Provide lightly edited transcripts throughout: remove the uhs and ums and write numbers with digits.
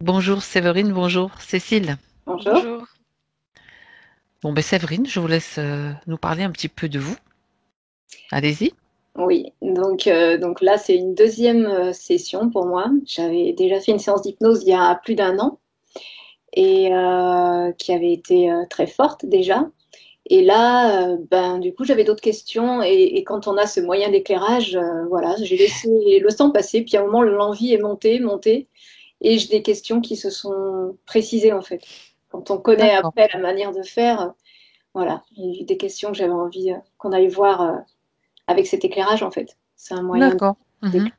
Bonjour Séverine, bonjour Cécile. Bonjour. Bonjour. Bon, ben Séverine, je vous laisse nous parler un petit peu de vous. Allez-y. Oui, donc là, c'est une deuxième session pour moi. J'avais déjà fait une séance d'hypnose il y a plus d'un an et qui avait été très forte déjà. Et là, ben, du coup, j'avais d'autres questions et quand on a ce moyen d'éclairage, voilà, j'ai laissé le temps passer. Puis à un moment, l'envie est montée, montée et j'ai des questions qui se sont précisées en fait. Quand on connaît D'accord, après la manière de faire, voilà, il y a eu des questions que j'avais envie qu'on aille voir. Avec cet éclairage, en fait. C'est un moyen d'accord. Mhm. d'éclairer.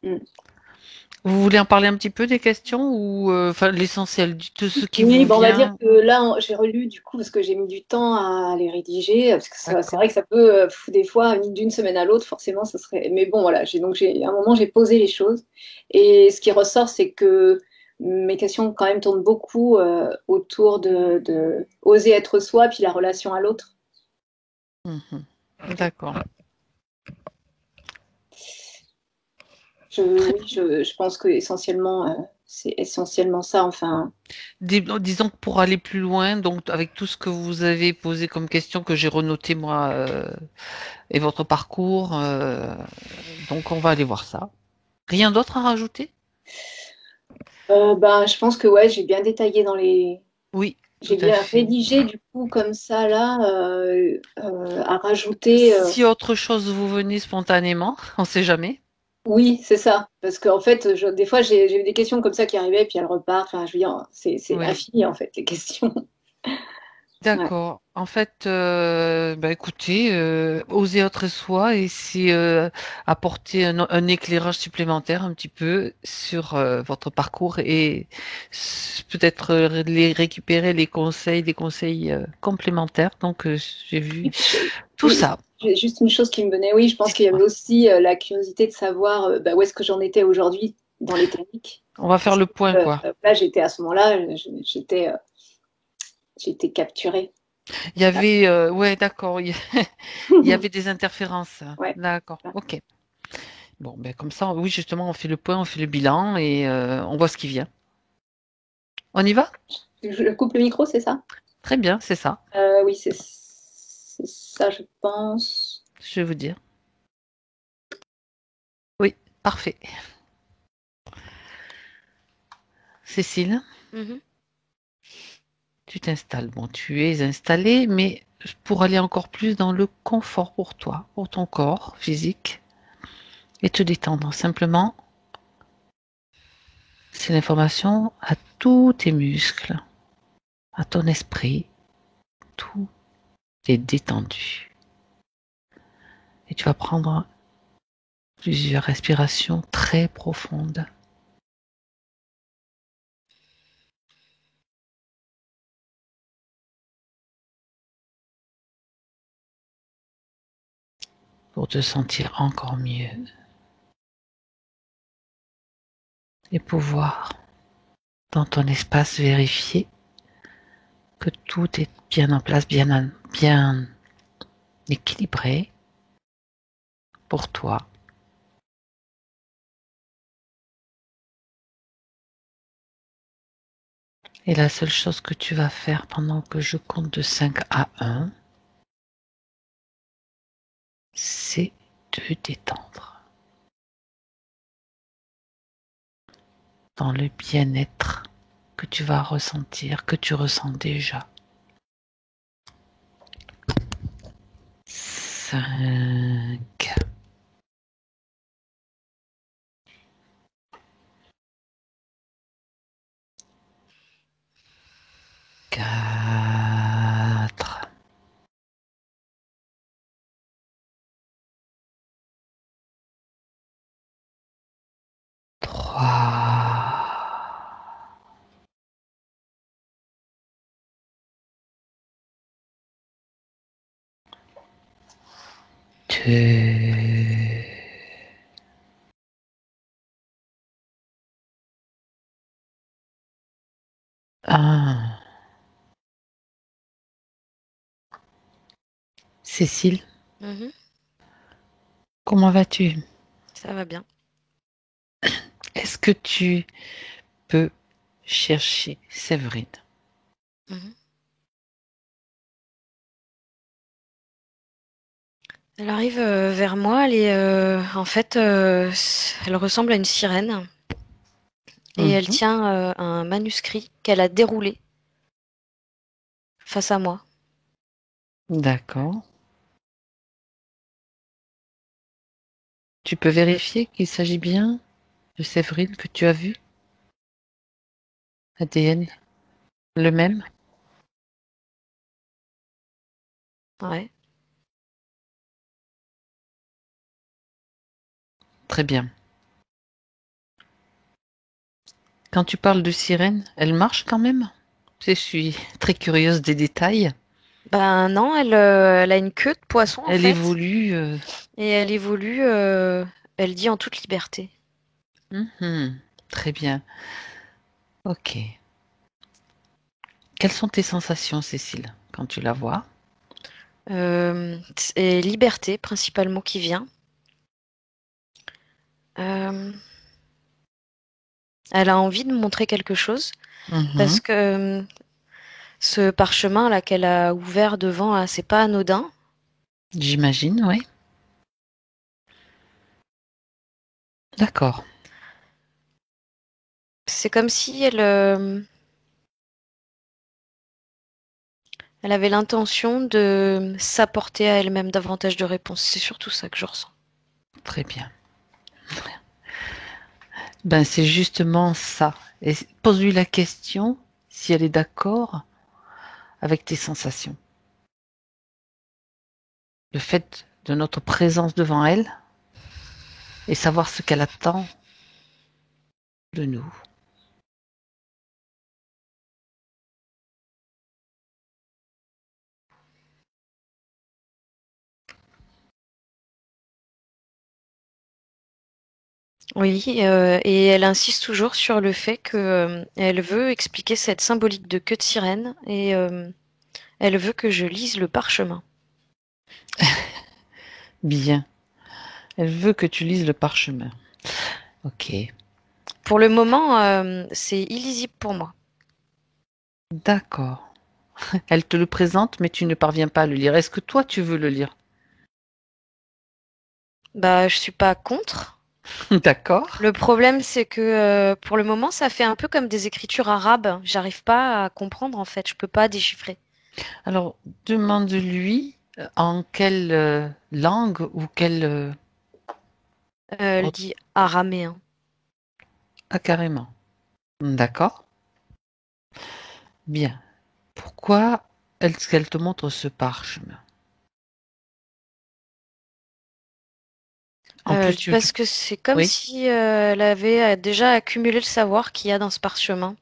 Mm. Vous voulez en parler un petit peu des questions ou enfin l'essentiel de ce qui Oui, vous bon, on va dire vient? que là, j'ai relu du coup parce que j'ai mis du temps à les rédiger, parce que c'est D'accord. vrai que ça peut, des fois, d'une semaine à l'autre, forcément, ça serait. Mais bon, voilà, à un moment, j'ai posé les choses. Et ce qui ressort, c'est que mes questions, quand même, tournent beaucoup autour de oser être soi, puis la relation à l'autre. Mhm. D'accord. Très Oui, je pense que essentiellement, c'est essentiellement ça, enfin. Disons que pour aller plus loin, donc avec tout ce que vous avez posé comme question que j'ai renoté moi et votre parcours, donc on va aller voir ça. Rien d'autre à rajouter? Ben, je pense que ouais, j'ai bien détaillé dans les. Oui, J'ai tout à bien fait. rédigé du coup comme ça là à rajouter. Si autre chose vous venait spontanément, on ne sait jamais. Oui, c'est ça. Parce qu'en fait, des fois j'ai eu des questions comme ça qui arrivaient puis elles repartent. Enfin, je veux dire, c'est Oui, infini en fait les questions. Ouais. d'accord. En fait, bah écoutez, oser être soi et c'est apporter un éclairage supplémentaire un petit peu sur votre parcours et peut-être les récupérer les conseils, des conseils complémentaires. Donc, j'ai vu tout Oui, ça. j'ai juste une chose qui me venait. Oui, je pense qu'il y avait Dites-moi. aussi la curiosité de savoir bah, où est-ce que j'en étais aujourd'hui dans les techniques. On va faire Parce le que point, quoi. là, j'étais à ce moment-là, j'étais capturée. Il y avait, ouais, d'accord. Il y avait des interférences. Ouais. D'accord. Ok. Bon, ben comme ça, oui, justement, on fait le point, on fait le bilan et on voit ce qui vient. On y va? Je coupe le micro, c'est ça? Très bien, c'est ça. Oui, c'est ça, je pense. Je vais vous dire. Oui, parfait. Cécile, Mhm. tu t'installes. Bon, tu es installée, mais pour aller encore plus dans le confort pour toi, pour ton corps physique, et te détendre. Simplement, c'est l'information à tous tes muscles, à ton esprit, tout est détendu. Et tu vas prendre plusieurs respirations très profondes pour te sentir encore mieux et pouvoir, dans ton espace, vérifier que tout est bien en place, bien équilibré pour toi. Et la seule chose que tu vas faire pendant que je compte de 5 à 1, c'est te détendre dans le bien-être que tu vas ressentir, que tu ressens déjà. 5, 4, 3, 2, 1. Cécile, Mhm. comment vas-tu? Ça va bien. Est-ce que tu peux chercher Séverine. Mhm. Elle arrive vers moi. En fait, elle ressemble à une sirène et elle Mhm. tient un manuscrit qu'elle a déroulé face à moi. D'accord. Tu peux vérifier qu'il s'agit bien de Séverine que tu as vu? ADN, le même? Ouais. Très bien. Quand tu parles de sirène, elle marche quand même? Je suis très curieuse des détails. Ben non, elle a une queue de poisson en Elle fait, évolue. et elle évolue. Elle dit en toute liberté. Très bien. Ok. Quelles sont tes sensations, Cécile, quand tu la vois? C'est liberté principalement qui vient. Euh, Elle a envie de montrer quelque chose parce Mhm. que ce parchemin là qu'elle a ouvert devant, là, c'est pas anodin. J'imagine, oui. D'accord. C'est comme si elle avait l'intention de s'apporter à elle-même davantage de réponses. C'est surtout ça que je ressens. Très bien. Ben, c'est justement ça. Et pose-lui la question si elle est d'accord avec tes sensations. Le fait de notre présence devant elle et savoir ce qu'elle attend de nous. Oui, et elle insiste toujours sur le fait que elle veut expliquer cette symbolique de queue de sirène et elle veut que je lise le parchemin. Bien. Elle veut que tu lises le parchemin. Ok. Pour le moment, c'est illisible pour moi. D'accord. Elle te le présente, mais tu ne parviens pas à le lire. Est-ce que toi, tu veux le lire? Bah, je suis pas contre. D'accord. Le problème, c'est que pour le moment, ça fait un peu comme des écritures arabes. J'arrive pas à comprendre en fait. Je peux pas déchiffrer. Alors, demande-lui en quelle langue ou quelle... Elle dit araméen. Ah, carrément. D'accord. Bien. Pourquoi est-ce qu'elle te montre ce parchemin? En plus, Parce que c'est comme Oui. si elle avait déjà accumulé le savoir qu'il y a dans ce parchemin.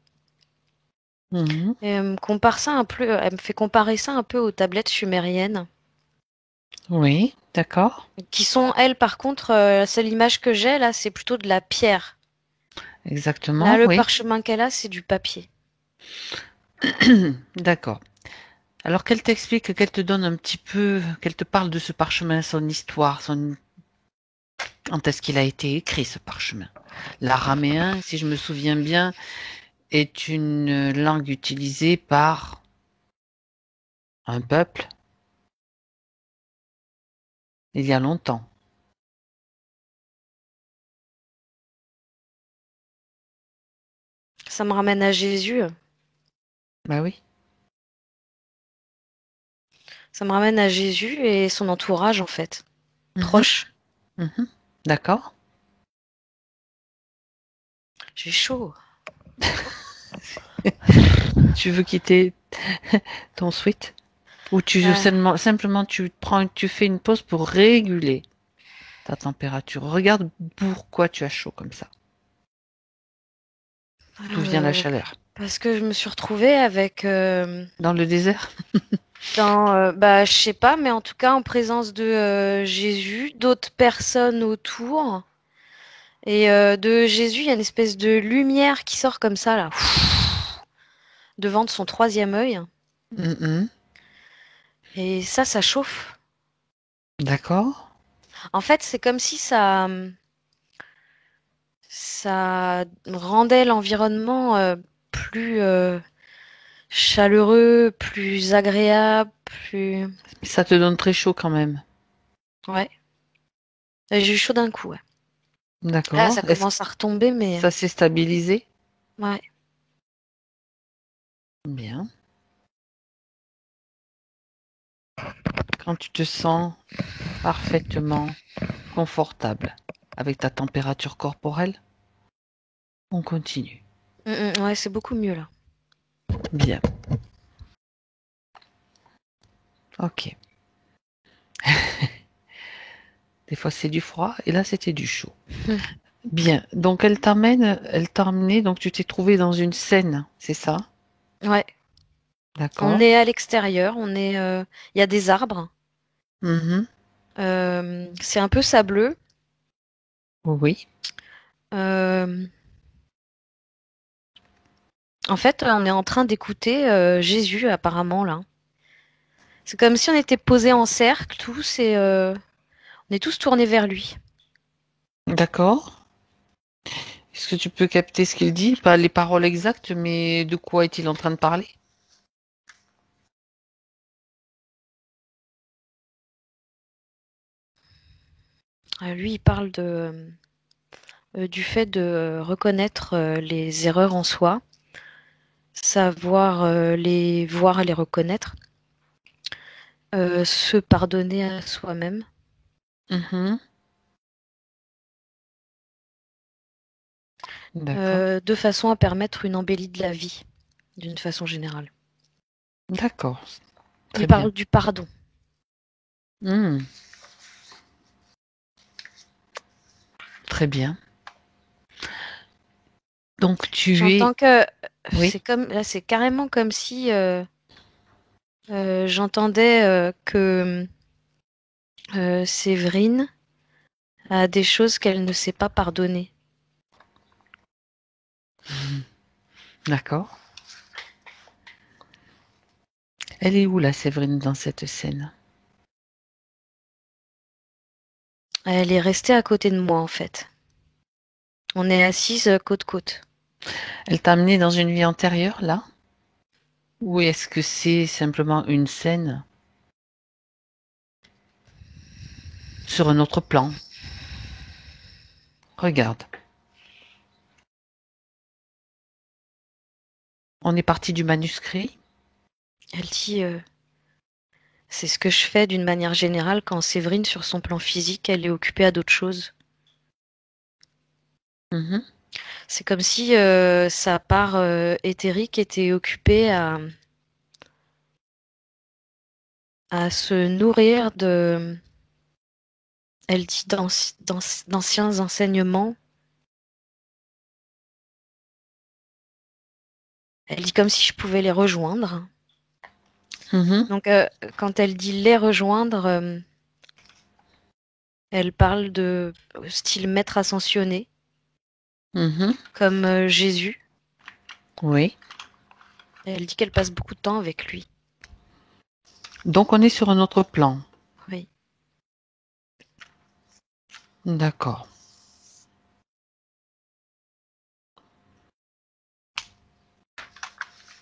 Mhm. Et elle me compare ça un peu, elle me fait comparer ça un peu aux tablettes sumériennes, Oui, d'accord. qui sont, elles, par contre, la seule image que j'ai là, c'est plutôt de la pierre. Là, Exactement, le oui. parchemin qu'elle a, c'est du papier. D'accord. Alors qu'elle t'explique, qu'elle te donne un petit peu, qu'elle te parle de ce parchemin, son histoire, quand est-ce qu'il a été écrit, ce parchemin. L'araméen, si je me souviens bien, est une langue utilisée par un peuple il y a longtemps. Ça me ramène à Jésus. Bah oui. Ça me ramène à Jésus et son entourage, en fait. Mhm, Proche. mhm. D'accord. J'ai chaud. Tu veux quitter ton suite? Ou Euh, simplement tu fais une pause pour réguler ta température. Regarde pourquoi tu as chaud comme ça. D'où vient la chaleur? Parce que je me suis retrouvée avec Dans le désert? bah, je sais pas, mais en tout cas en présence de Jésus, d'autres personnes autour. Et de Jésus, il y a une espèce de lumière qui sort comme ça, là, devant de son troisième œil. Mhm. Et ça chauffe. D'accord. En fait, c'est comme si ça rendait l'environnement plus chaleureux, plus agréable, plus... Ça te donne très chaud quand même. Ouais. J'ai eu chaud d'un coup, ouais. Là, D'accord. ça Est-ce commence à retomber, que mais... ça s'est stabilisé? Ouais. Bien. Quand tu te sens parfaitement confortable avec ta température corporelle, on continue. Ouais, c'est beaucoup mieux, là. Bien. Ok. Des fois c'est du froid et là c'était du chaud. Bien. Donc elle t'a emmené, donc tu t'es trouvé dans une scène, c'est ça? Ouais. On D'accord. est à l'extérieur, il y a des arbres. Mhm. C'est un peu sableux. Oui. Euh, En fait, on est en train d'écouter Jésus, apparemment, là. C'est comme si on était posés en cercle, tous, et on est tous tournés vers lui. D'accord. Est-ce que tu peux capter ce qu'il dit? Pas les paroles exactes, mais de quoi est-il en train de parler? Lui, il parle du fait de reconnaître les erreurs en soi, savoir les voir et les reconnaître, se pardonner à soi-même, Mhm. D'accord. de façon à permettre une embellie de la vie, d'une façon générale. D'accord. Il Très bien. parle du pardon. Hmm. Très bien. Donc tu es... J'entends que Oui. c'est carrément comme si j'entendais que Séverine a des choses qu'elle ne sait pas pardonner. D'accord. Elle est où la Séverine dans cette scène? Elle est restée à côté de moi en fait. On est assises côte côte. Elle t'a amené dans une vie antérieure, là? Ou est-ce que c'est simplement une scène sur un autre plan? Regarde. On est parti du manuscrit. Elle dit c'est ce que je fais d'une manière générale quand Séverine, sur son plan physique, elle est occupée à d'autres choses. Mhm. C'est comme si sa part éthérique était occupée à se nourrir de, elle dit, d'anciens enseignements. Elle dit comme si je pouvais les rejoindre. Mhm. Donc, quand elle dit les rejoindre, elle parle de style maître ascensionné, Mhm. comme Jésus. Oui. Elle dit qu'elle passe beaucoup de temps avec lui. Donc on est sur un autre plan. Oui. D'accord.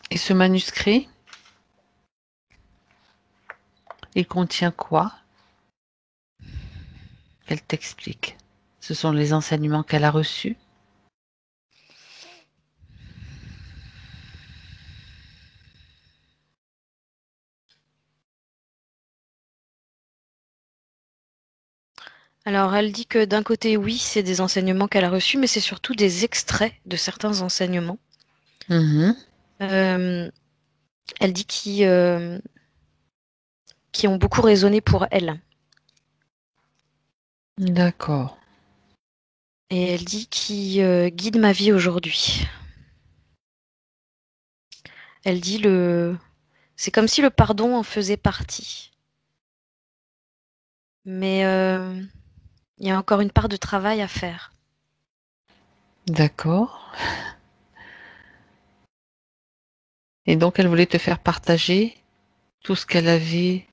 Et ce manuscrit, il contient quoi? Elle t'explique. Ce sont les enseignements qu'elle a reçus. Alors, elle dit que d'un côté, oui, c'est des enseignements qu'elle a reçus, mais c'est surtout des extraits de certains enseignements. Mhm. Euh, Elle dit qui ont beaucoup résonné pour elle. D'accord. Et elle dit qui guide ma vie aujourd'hui. Elle dit c'est comme si le pardon en faisait partie. Mais il y a encore une part de travail à faire. D'accord. Et donc elle voulait te faire partager tout ce qu'elle avait,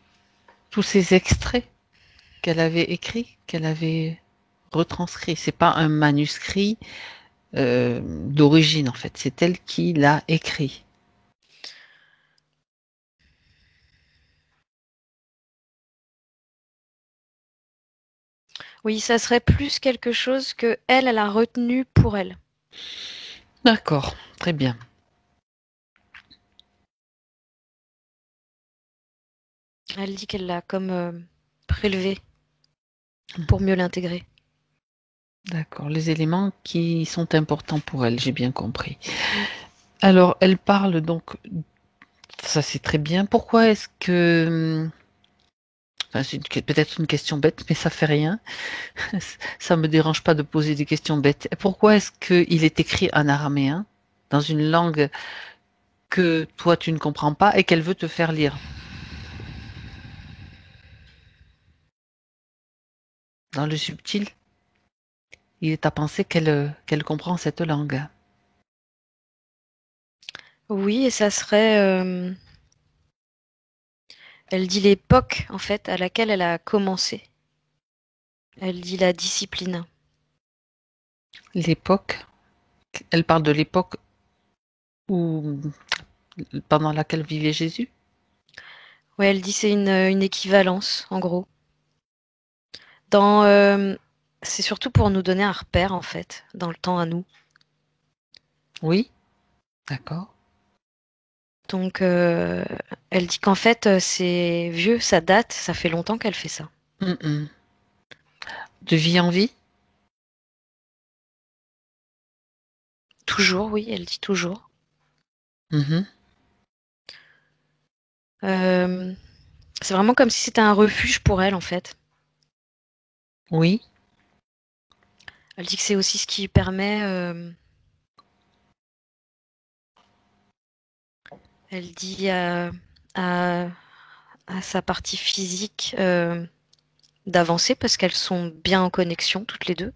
tous ces extraits qu'elle avait écrits, qu'elle avait retranscrits. C'est pas un manuscrit d'origine en fait. C'est elle qui l'a écrit. Oui, ça serait plus quelque chose que elle a retenu pour elle. D'accord, très bien. Elle dit qu'elle l'a comme prélevé pour mieux l'intégrer. D'accord, les éléments qui sont importants pour elle, j'ai bien compris. Alors, elle parle donc, ça c'est très bien. Pourquoi est-ce que, enfin, peut-être une question bête, mais ça fait rien. Ça me dérange pas de poser des questions bêtes. Pourquoi est-ce qu'il est écrit en araméen, dans une langue que toi tu ne comprends pas et qu'elle veut te faire lire? Dans le subtil, il est à penser qu'elle comprend cette langue. Oui, et ça serait. Elle dit l'époque, en fait, à laquelle elle a commencé. Elle dit la discipline. L'époque, elle parle de l'époque où, pendant laquelle vivait Jésus? Ouais, elle dit c'est une équivalence, en gros. Dans, c'est surtout pour nous donner un repère, en fait, dans le temps à nous. Oui, d'accord. Donc, elle dit qu'en fait, c'est vieux, ça date, ça fait longtemps qu'elle fait ça. Mm. De vie en vie? Toujours, oui, elle dit toujours. Mhm. Euh, c'est vraiment comme si c'était un refuge pour elle, en fait. Oui, Elle dit que c'est aussi ce qui permet. Elle dit à, à sa partie physique d'avancer parce qu'elles sont bien en connexion toutes les deux.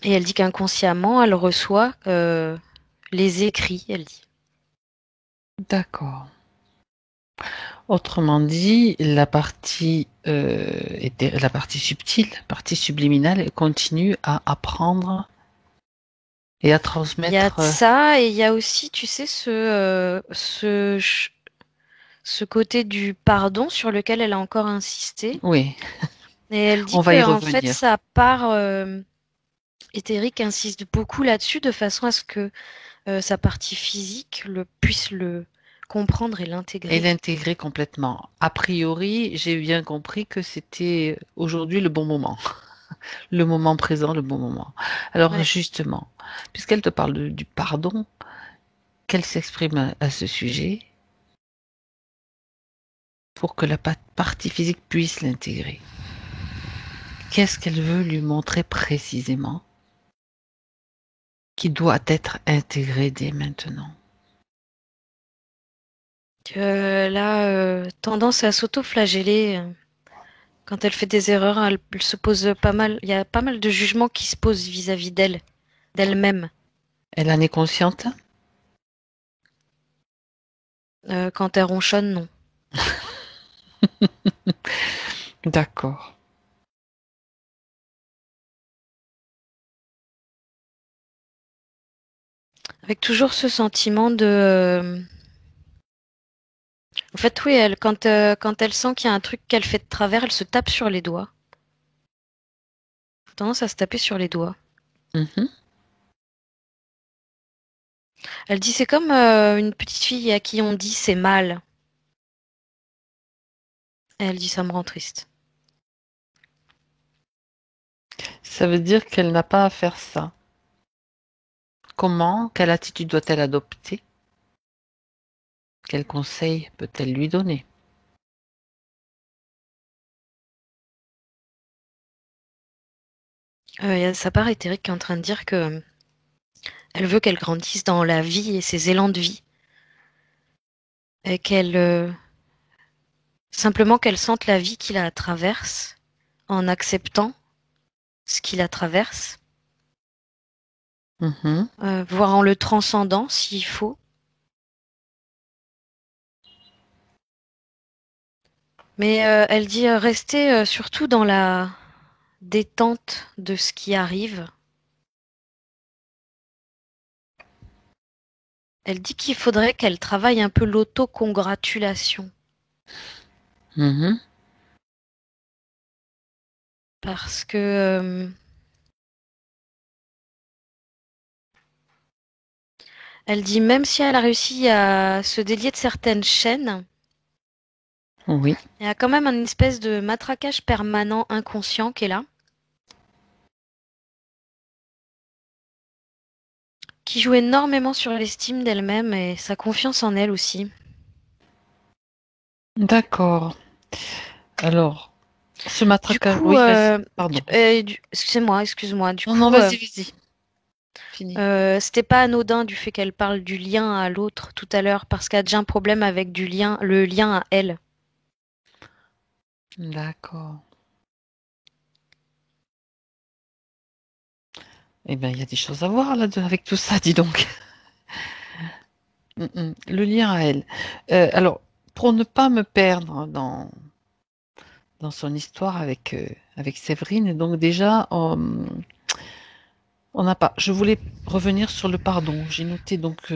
Et elle dit qu'inconsciemment, elle reçoit les écrits, elle dit. d'accord. Autrement dit, la partie subtile, la partie subliminale, elle continue à apprendre et à Il y a transmettre. ça et il y a aussi, tu sais, ce côté du pardon sur lequel elle a encore insisté. Oui, Et elle dit on va y que en fait, revenir. sa part éthérique insiste beaucoup là-dessus de façon à ce que sa partie physique puisse le comprendre et Et l'intégrer. l'intégrer complètement. A priori, j'ai bien compris que c'était aujourd'hui le bon moment. Le moment présent, le bon moment. Alors Ouais. justement, puisqu'elle te parle du pardon, qu'elle s'exprime à ce sujet pour que la partie physique puisse l'intégrer. Qu'est-ce qu'elle veut lui montrer précisément qui doit être intégré dès maintenant? Elle a tendance à s'auto-flageller. Quand elle fait des erreurs, elle se pose pas mal. Il y a pas mal de jugements qui se posent vis-à-vis d'elle, d'elle-même. Elle en est consciente? Quand elle ronchonne, non. D'accord. Avec toujours ce sentiment de. En fait, oui, quand elle sent qu'il y a un truc qu'elle fait de travers, elle se tape sur les doigts. Tendance à se taper sur les doigts. Mhm. Elle dit c'est comme une petite fille à qui on dit c'est mal. Et elle dit ça me rend triste. Ça veut dire qu'elle n'a pas à faire ça. Comment, quelle attitude doit-elle adopter? Quel conseil peut-elle lui donner? Il y a sa part éthérique qui est en train de dire que elle veut qu'elle grandisse dans la vie et ses élans de vie. Et qu'elle simplement qu'elle sente la vie qui la traverse en acceptant ce qui la traverse, Mhm. voire en le transcendant s'il faut. Mais elle dit rester surtout dans détente de ce qui arrive. Elle dit qu'il faudrait qu'elle travaille un peu l'autocongratulation. Mhm. Parce que elle dit même si elle a réussi à se délier de certaines chaînes, Oui. il y a quand même une espèce de matraquage permanent inconscient qui est là, qui joue énormément sur l'estime d'elle-même et sa confiance en elle aussi. D'accord. Alors, ce Du matraquage. coup, Oui, vas-y. Pardon. excuse-moi. Du Non, non, coup, vas-y, vas-y. Fini. c'était pas anodin du fait qu'elle parle du lien à l'autre tout à l'heure, parce qu'elle a déjà un problème avec le lien à elle. D'accord. Eh bien, il y a des choses à voir là avec tout ça, dis donc. Le lien à elle. Alors, pour ne pas me perdre dans son histoire avec Séverine, donc déjà, on n'a pas. Je voulais revenir sur le pardon. J'ai noté donc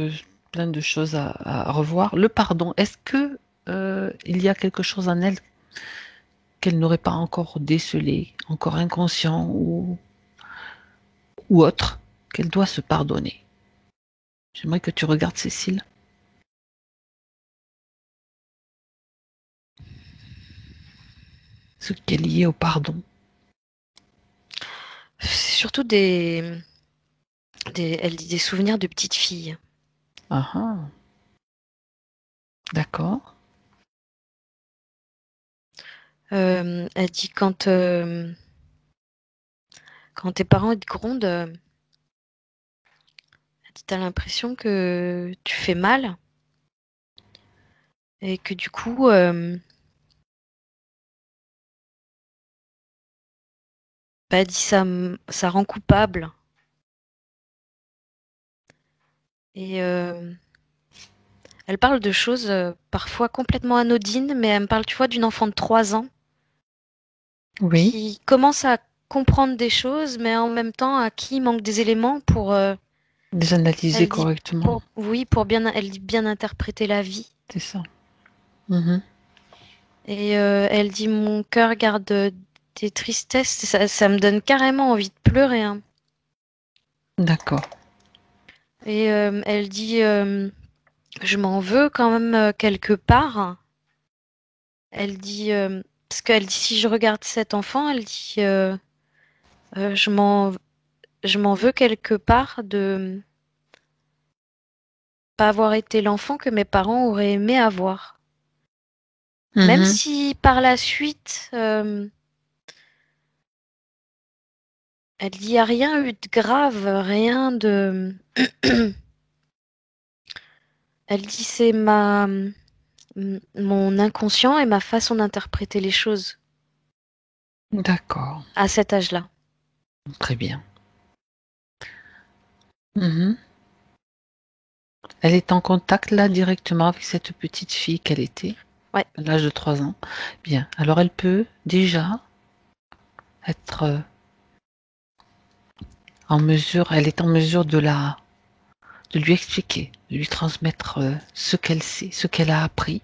plein de choses à revoir. Le pardon, est-ce que il y a quelque chose en elle qu'elle n'aurait pas encore décelé, encore inconscient ou autre, qu'elle doit se pardonner? J'aimerais que tu regardes Cécile. Ce qui est lié au pardon. C'est surtout elle dit des souvenirs de petite fille. Ah ah, d'accord. Elle dit quand tes parents ils te grondent, elle dit t'as l'impression que tu fais mal et que du coup, bah, elle dit ça rend coupable. Et elle parle de choses parfois complètement anodines, mais elle me parle, tu vois, d'une enfant de 3 ans Oui, qui commence à comprendre des choses, mais en même temps à qui il manque des éléments pour, les analyser elle dit, correctement. pour bien, elle dit bien interpréter la vie. C'est ça. Mhm. Et elle dit mon cœur garde des tristesses. Ça me donne carrément envie de pleurer, hein. D'accord. Et elle dit je m'en veux quand même quelque part. Elle dit parce qu'elle dit si je regarde cet enfant, elle dit euh, je m'en je m'en veux quelque part de pas avoir été l'enfant que mes parents auraient aimé avoir. Même Mhm. si par la suite elle dit il n'y a rien eu de grave, rien de elle dit c'est mon inconscient et ma façon d'interpréter les choses D'accord. à cet âge-là. Très bien. Mhm. Elle est en contact là directement avec cette petite fille qu'elle était Ouais, à l'âge de 3 ans. Bien. Alors elle peut déjà être en mesure, elle est en mesure de lui expliquer, de lui transmettre ce qu'elle sait, ce qu'elle a appris.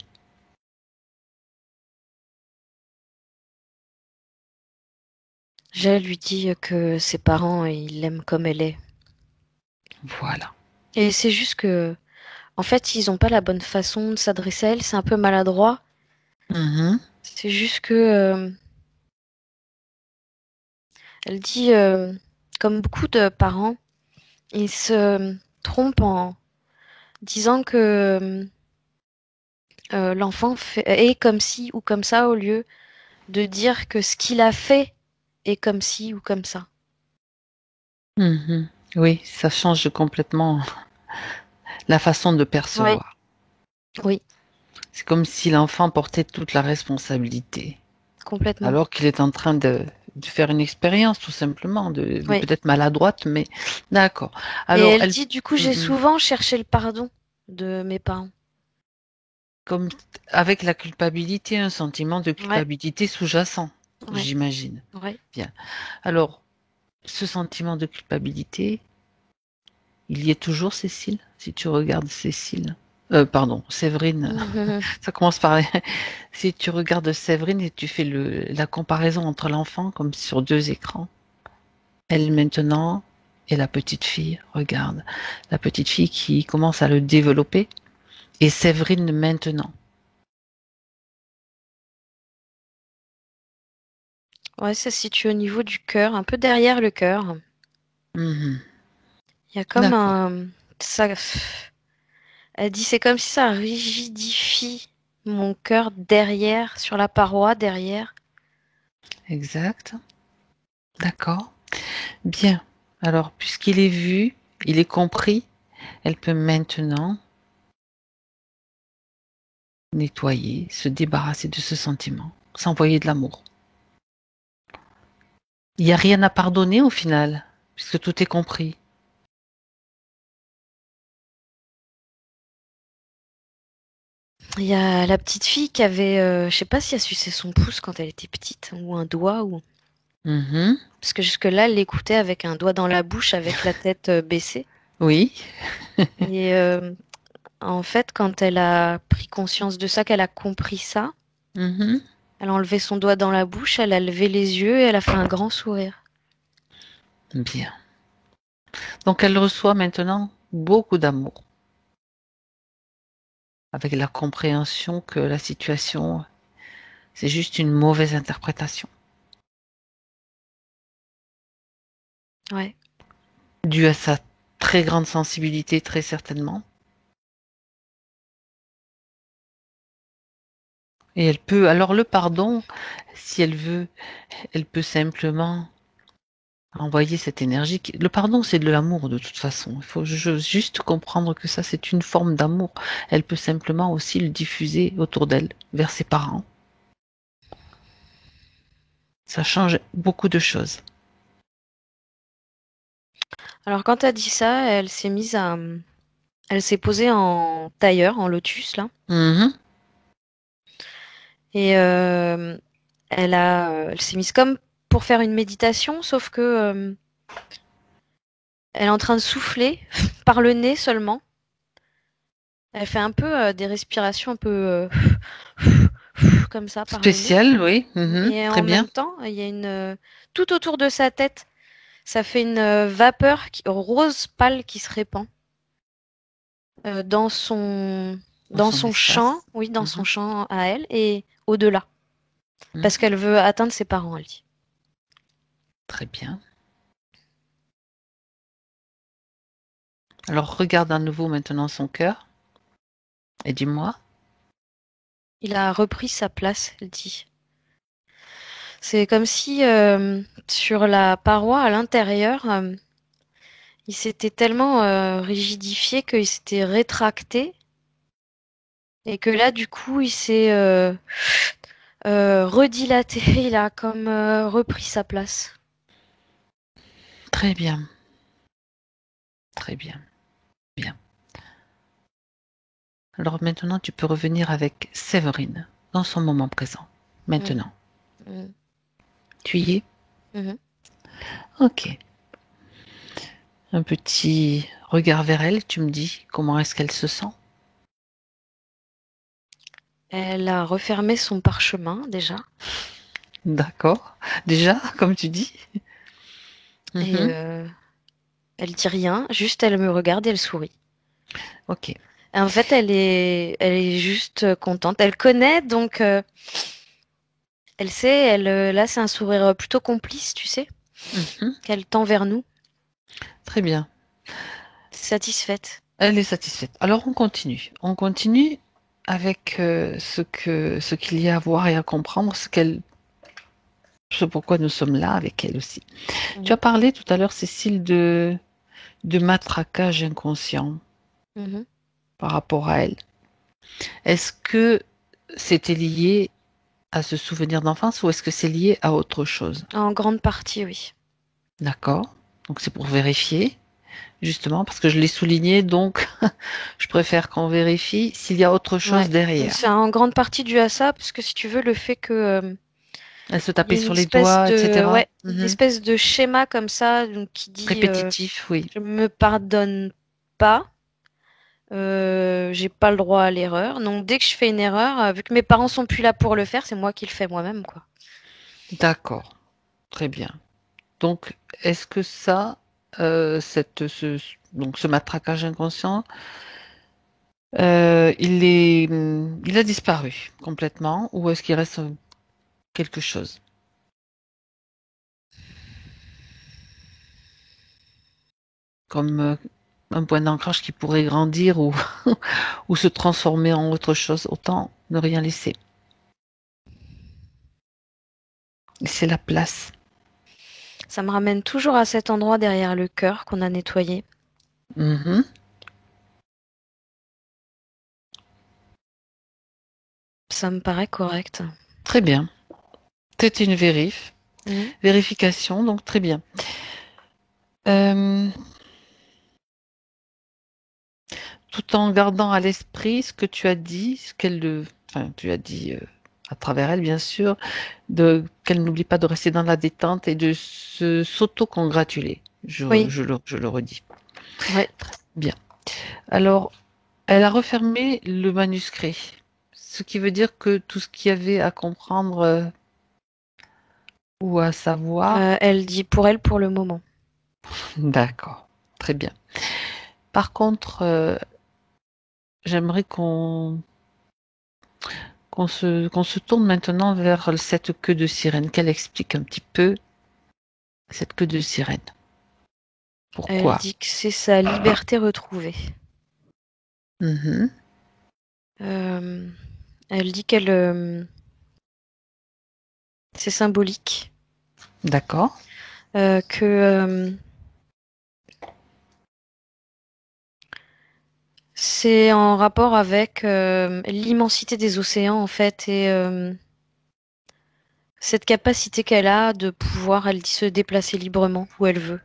je lui dis que ses parents, ils l'aiment comme elle est. Voilà. Et c'est juste que, en fait, ils ont pas la bonne façon de s'adresser à elle, c'est un peu maladroit. Mhm. C'est juste que, elle dit, comme beaucoup de parents, ils se trompent en disant que l'enfant est comme ci ou comme ça au lieu de dire que ce qu'il a fait est comme ci ou comme ça. Mhm. Oui, ça change complètement la façon de Oui, percevoir. oui, C'est comme si l'enfant portait toute la responsabilité, complètement. alors qu'il est en train de faire une expérience, tout simplement, de Oui. peut-être maladroite, mais d'accord. Et Alors, elle elle, dit, du coup, j'ai Mhm. souvent cherché le pardon de mes parents. Comme avec la culpabilité, un sentiment de Ouais, culpabilité sous-jacent. Ouais. j'imagine. Ouais. Bien. Alors, ce sentiment de culpabilité, il y est toujours, Cécile, si tu regardes Cécile. Pardon, Séverine. Ça commence par si tu regardes Séverine et tu fais la comparaison entre l'enfant comme sur deux écrans, elle maintenant et la petite fille, regarde, la petite fille qui commence à le développer et Séverine maintenant. Ouais, ça se situe au niveau du cœur, un peu derrière le cœur. Mhm. Il y a comme D'accord, un... Ça... Elle dit, c'est comme si ça rigidifie mon cœur derrière, sur la paroi derrière. exact, d'accord, bien. Alors, puisqu'il est vu, il est compris, elle peut maintenant nettoyer, se débarrasser de ce sentiment, s'envoyer de l'amour. Il n'y a rien à pardonner au final, puisque tout est compris. Il y a la petite fille qui avait, je sais pas si elle suçait son pouce quand elle était petite, ou un doigt, ou... Mhm. Parce que jusque-là, elle l'écoutait avec un doigt dans la bouche, avec la tête baissée. Oui. Et en fait, quand elle a pris conscience de ça, qu'elle a compris ça, Mhm. elle a enlevé son doigt dans la bouche, elle a levé les yeux et elle a fait un grand sourire. Bien. Donc elle reçoit maintenant beaucoup d'amour, avec la compréhension que la situation, c'est juste une mauvaise interprétation, Ouais. due à sa très grande sensibilité, très certainement. Et elle peut, alors le pardon, si elle veut, elle peut simplement envoyer cette énergie. Le pardon, c'est de l'amour de toute façon. Il faut juste comprendre que ça, c'est une forme d'amour. Elle peut simplement aussi le diffuser autour d'elle, vers ses parents. Ça change beaucoup de choses. Alors quand elle dit ça, elle s'est posée en tailleur, en lotus là, Mhm. et elle s'est mise comme pour faire une méditation, sauf que elle est en train de souffler par le nez seulement. Elle fait un peu des respirations un peu comme ça par le nez. Spécial, oui. Mhm. Et Très en bien. même temps, il y a tout autour de sa tête, ça fait une vapeur rose pâle qui se répand dans Dans dans son son champ, espace. oui, dans son Mhm. champ à elle et au-delà, parce Mhm. qu'elle veut atteindre ses parents, elle dit. Très bien. Alors regarde à nouveau maintenant son cœur et dis-moi. Il a repris sa place, elle dit. C'est comme si sur la paroi à l'intérieur, il s'était tellement rigidifié qu'il s'était rétracté et que là, du coup, il s'est redilaté. Il a comme repris sa place. Très bien. Très bien. Bien. Alors maintenant, tu peux revenir avec Séverine dans son moment présent. Mm, Maintenant. mm, Tu y es? mhm. Ok. Un petit regard vers elle, tu me dis comment est-ce qu'elle se sent? Elle a refermé son parchemin déjà D'accord. Déjà, comme tu dis. et Mhm. elle dit rien, juste elle me regarde et elle sourit. Ok. Et en fait, elle est juste contente. Elle connaît, donc elle sait. Là, c'est un sourire plutôt complice, tu sais, Mhm. qu'elle tend vers nous, Très bien. satisfaite. Elle est satisfaite. Alors on continue. On continue avec ce qu'il y a à voir et à comprendre, ce pourquoi nous sommes là avec elle aussi. Tu Mhm, as parlé tout à l'heure, Cécile, de matraquage inconscient mhm. par rapport à elle. Est-ce que c'était lié à ce souvenir d'enfance ou est-ce que c'est lié à autre chose? En grande partie, oui. D'accord. Donc c'est pour vérifier, justement, parce que je l'ai souligné, donc je préfère qu'on vérifie s'il y a autre Ouais. chose derrière. C'est en grande partie dû à ça, parce que si tu veux, le fait que Elle se Il y tapait a une sur les espèce doigts, de, etc. ouais, une espèce de schéma comme ça, donc, qui dit Répétitif, oui. je me pardonne pas, j'ai pas le droit à l'erreur. Donc dès que je fais une erreur, vu que mes parents sont plus là pour le faire, c'est moi qui le fais moi-même, quoi. D'accord. Très bien. Donc, est-ce que ça, donc ce matraquage inconscient, il a disparu complètement ou est-ce qu'il reste quelque chose? Comme un point d'ancrage qui pourrait grandir ou, ou se transformer en autre chose, autant ne rien laisser. C'est la place. Ça me ramène toujours à cet endroit derrière le cœur qu'on a nettoyé. Mhm. Ça me paraît correct. Très bien. C'était une Mhm. vérification, donc très bien. Euh, Tout en gardant à l'esprit ce que tu as dit, enfin, tu as dit à travers elle, bien sûr, qu'elle n'oublie pas de rester dans la détente et de s'auto-congratuler. Oui, Je le redis. ouais. Très bien. Alors, elle a refermé le manuscrit, ce qui veut dire que tout ce qu'il y avait à comprendre ou à savoir, Elle dit pour elle pour le moment. d'accord, très bien. Par contre, j'aimerais qu'on se tourne maintenant vers cette queue de sirène, qu'elle explique un petit peu cette queue de sirène. Elle Pourquoi? dit que c'est sa liberté retrouvée. Mhm. Euh, Elle dit qu'elle, c'est symbolique, D'accord. que c'est en rapport avec l'immensité des océans en fait et cette capacité qu'elle a de pouvoir, elle dit, se déplacer librement où elle veut.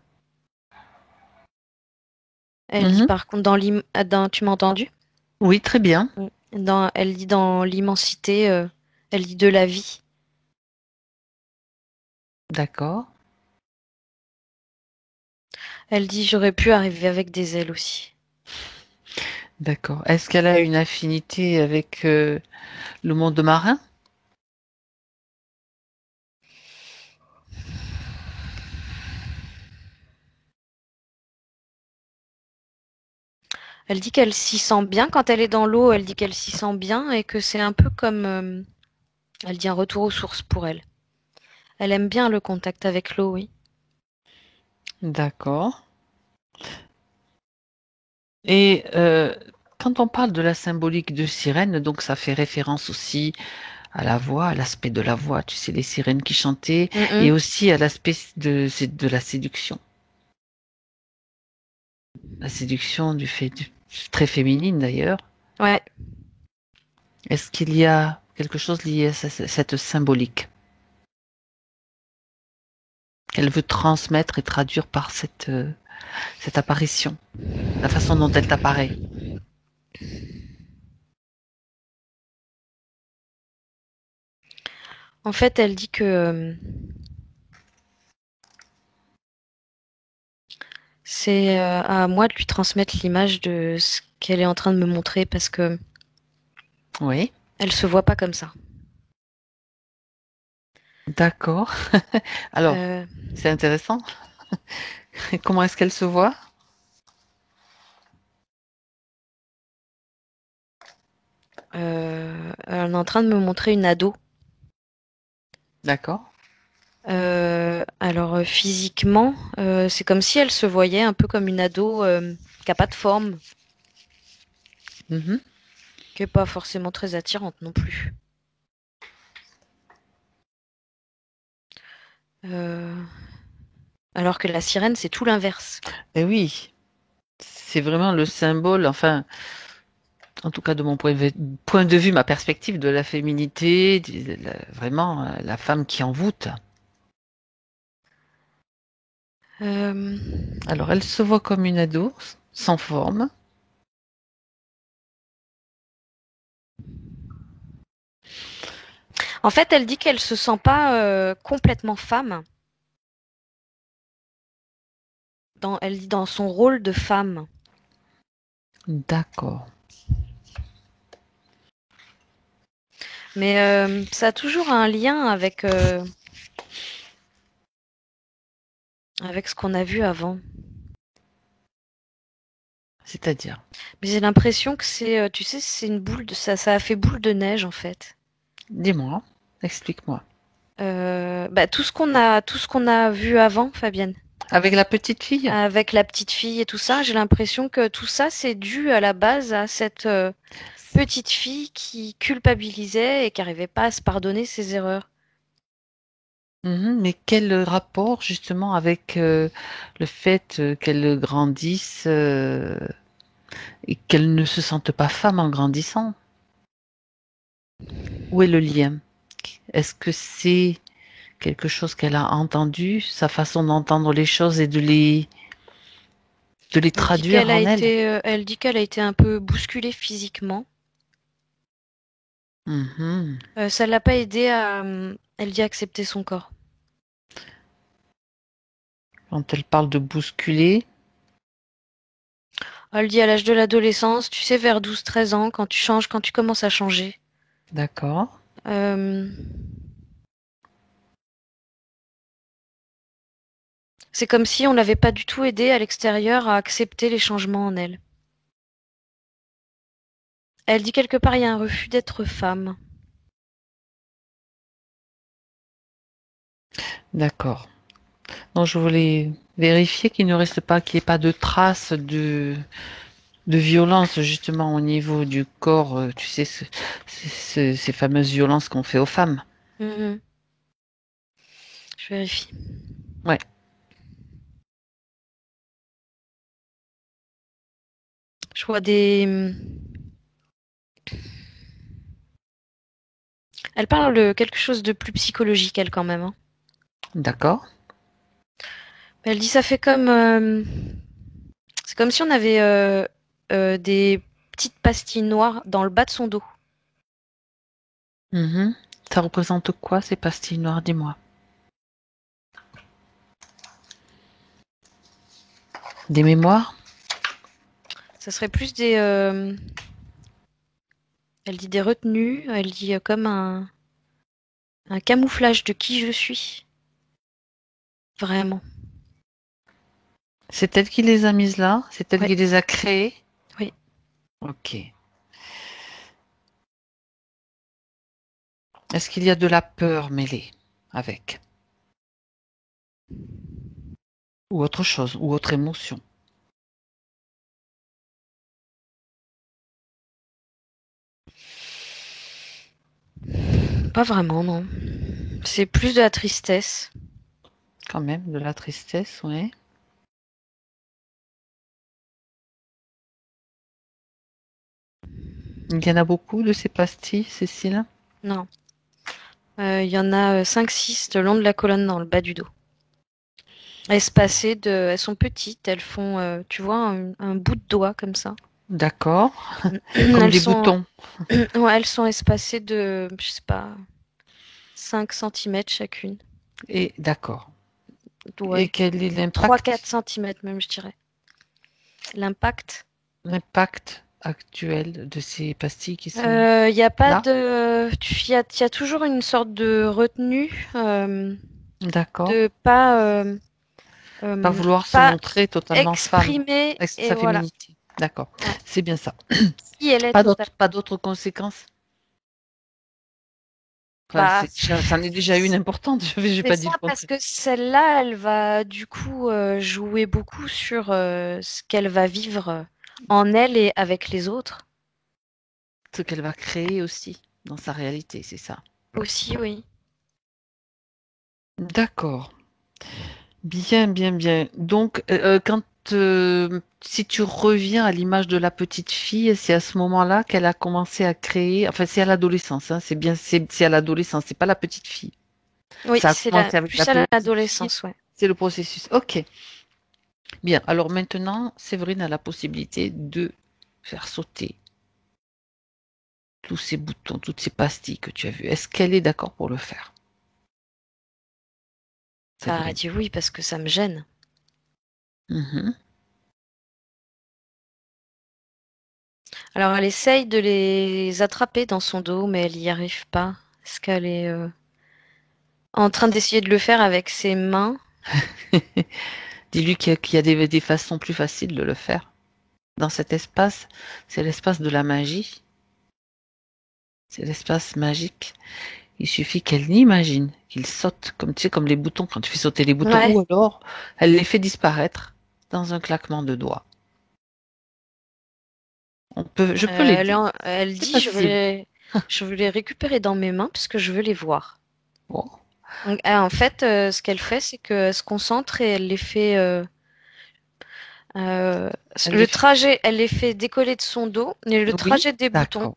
Elle dit Mhm. par contre tu m'as entendu? Oui, très bien. Mm. Elle dit dans l'immensité, elle dit de la vie. D'accord. Elle dit j'aurais pu arriver avec des ailes aussi. D'accord. Est-ce qu'elle a une affinité avec le monde marin? Elle dit qu'elle s'y sent bien quand elle est dans l'eau. Elle dit qu'elle s'y sent bien et que c'est un peu comme, elle dit un retour aux sources pour elle. Elle aime bien le contact avec l'eau, oui. D'accord. Et quand on parle de la symbolique de sirène, donc ça fait référence aussi à la voix, à l'aspect de la voix, tu sais, les sirènes qui chantaient, et Mm-mm. aussi à l'aspect de la séduction. La séduction très féminine d'ailleurs. Ouais. Est-ce qu'il y a quelque chose lié à cette symbolique qu'elle veut transmettre et traduire par cette apparition, la façon dont elle t'apparaît? En fait, elle dit que c'est à moi de lui transmettre l'image de ce qu'elle est en train de me montrer parce que Oui, elle se voit pas comme ça. d'accord. Alors, Euh, c'est intéressant. Comment est-ce qu'elle se voit? elle est en train de me montrer une ado. D'accord. Alors physiquement, c'est comme si elle se voyait un peu comme une ado qui a pas de forme, Mhm. qui est pas forcément très attirante non plus. Euh, Alors que la sirène, c'est tout l'inverse. Et oui, c'est vraiment le symbole, enfin, en tout cas de mon point de vue, ma perspective de la féminité, vraiment la femme qui envoûte. Euh, Alors, elle se voit comme une ado, sans forme. En fait, elle dit qu'elle se sent pas complètement femme. Elle dit dans son rôle de femme. D'accord. Mais ça a toujours un lien avec ce qu'on a vu avant. C'est-à-dire? Mais j'ai l'impression que tu sais, c'est une ça a fait boule de neige en fait. Dis-moi, explique-moi. Tout ce qu'on a vu avant, Fabienne, Avec la petite fille? avec la petite fille et tout ça, j'ai l'impression que tout ça, c'est dû à la base à cette petite fille qui culpabilisait et qui n'arrivait pas à se pardonner ses erreurs. Mais quel rapport justement avec le fait qu'elle grandisse et qu'elle ne se sente pas femme en grandissant? Où est le lien? Est-ce que c'est quelque chose qu'elle a entendu, sa façon d'entendre les choses et de les traduire en elle? Elle dit qu'elle a été un peu bousculée physiquement. Mhm. Ça l'a pas aidée elle dit, accepter son corps. Quand elle parle de bousculer, Elle dit à l'âge de l'adolescence, tu sais, vers 12-13 ans, quand tu commences à changer. d'accord. Euh, C'est comme si on l'avait pas du tout aidée à l'extérieur à accepter les changements en elle. Elle dit quelque part il y a un refus d'être femme. D'accord. Donc je voulais vérifier qu'il ne reste pas, qu'il n'y ait pas de traces de violence justement au niveau du corps, tu sais, ces fameuses violences qu'on fait aux femmes. Mhm. Je vérifie. Ouais, Je vois des. Elle parle de quelque chose de plus psychologique, elle, quand même, hein. d'accord. Elle dit ça fait comme. C'est comme si on avait des petites pastilles noires dans le bas de son dos. Mhm. Ça représente quoi ces pastilles noires, dis-moi? Des mémoires? Ça serait plus des. Elle dit des retenues, elle dit comme un camouflage de qui je suis. Vraiment. C'est elle qui les a mises là? C'est elle Ouais, qui les a créées? oui. Ok. Est-ce qu'il y a de la peur mêlée avec? Ou autre chose, ou autre émotion? Pas vraiment, non. C'est plus de la tristesse. Quand même, de la tristesse, oui. Il y en a beaucoup de ces pastilles, Cécile? Non. Il y en a 5-6 le long de la colonne dans le bas du dos. Elles sont petites, elles font, tu vois, un bout de doigt comme ça. D'accord. Comme Elles des sont, boutons. ouais, elles sont espacées de, je sais pas, 5 centimètres chacune. Et d'accord. Et Ouais, quel est 3-4 l'impact, centimètres même, je dirais. L'impact. l'impact actuel de ces pastilles qui sont Il y a pas là? de, il y a toujours une sorte de retenue, D'accord. de pas, Pas vouloir se pas montrer totalement femme, exprimer, avec et sa voilà. féminité. D'accord. Ouais. C'est bien ça. Qui elle est totalement. Pas d'autres conséquences? Enfin, Bah, c'en est déjà une importante, je vais c'est pas ça, dire le parce contraire. que celle-là, elle va du coup jouer beaucoup sur ce qu'elle va vivre en elle et avec les autres Ce qu'elle va créer aussi dans sa réalité, c'est ça. aussi, oui. D'accord. Bien, bien, bien. Donc, si tu reviens à l'image de la petite fille, c'est à ce moment-là qu'elle a commencé à créer, enfin, c'est à l'adolescence, hein, c'est bien, c'est à l'adolescence, c'est pas la petite fille. Oui, Ça a commencé avec la plus à petite fille, l'adolescence, ouais. c'est le processus. Ok, bien. Alors maintenant, Séverine a la possibilité de faire sauter tous ces boutons, toutes ces pastilles que tu as vues, est-ce qu'elle est d'accord pour le faire, Ça a Sabrine? dit oui parce que ça me gêne. Mhm. Alors elle essaye de les attraper dans son dos, mais elle n'y arrive pas. Est-ce qu'elle est en train d'essayer de le faire avec ses mains? Dis-lui qu'il y a des façons plus faciles de le faire. Dans cet espace, c'est l'espace de la magie, c'est l'espace magique. Il suffit qu'elle l'imagine, qu'il saute, comme tu sais, comme les boutons, quand tu fais sauter les boutons, Ouais. ou alors elle les fait disparaître dans un claquement de doigts. Je peux l'aider. Elle C'est dit facile. je veux les récupérer dans mes mains parce que je veux les voir. Bon. Donc, en fait, ce qu'elle fait, c'est qu'elle se concentre et elle les fait euh, Elle les le fait- trajet, elle les fait décoller de son dos et le Oui, trajet des boutons. d'accord.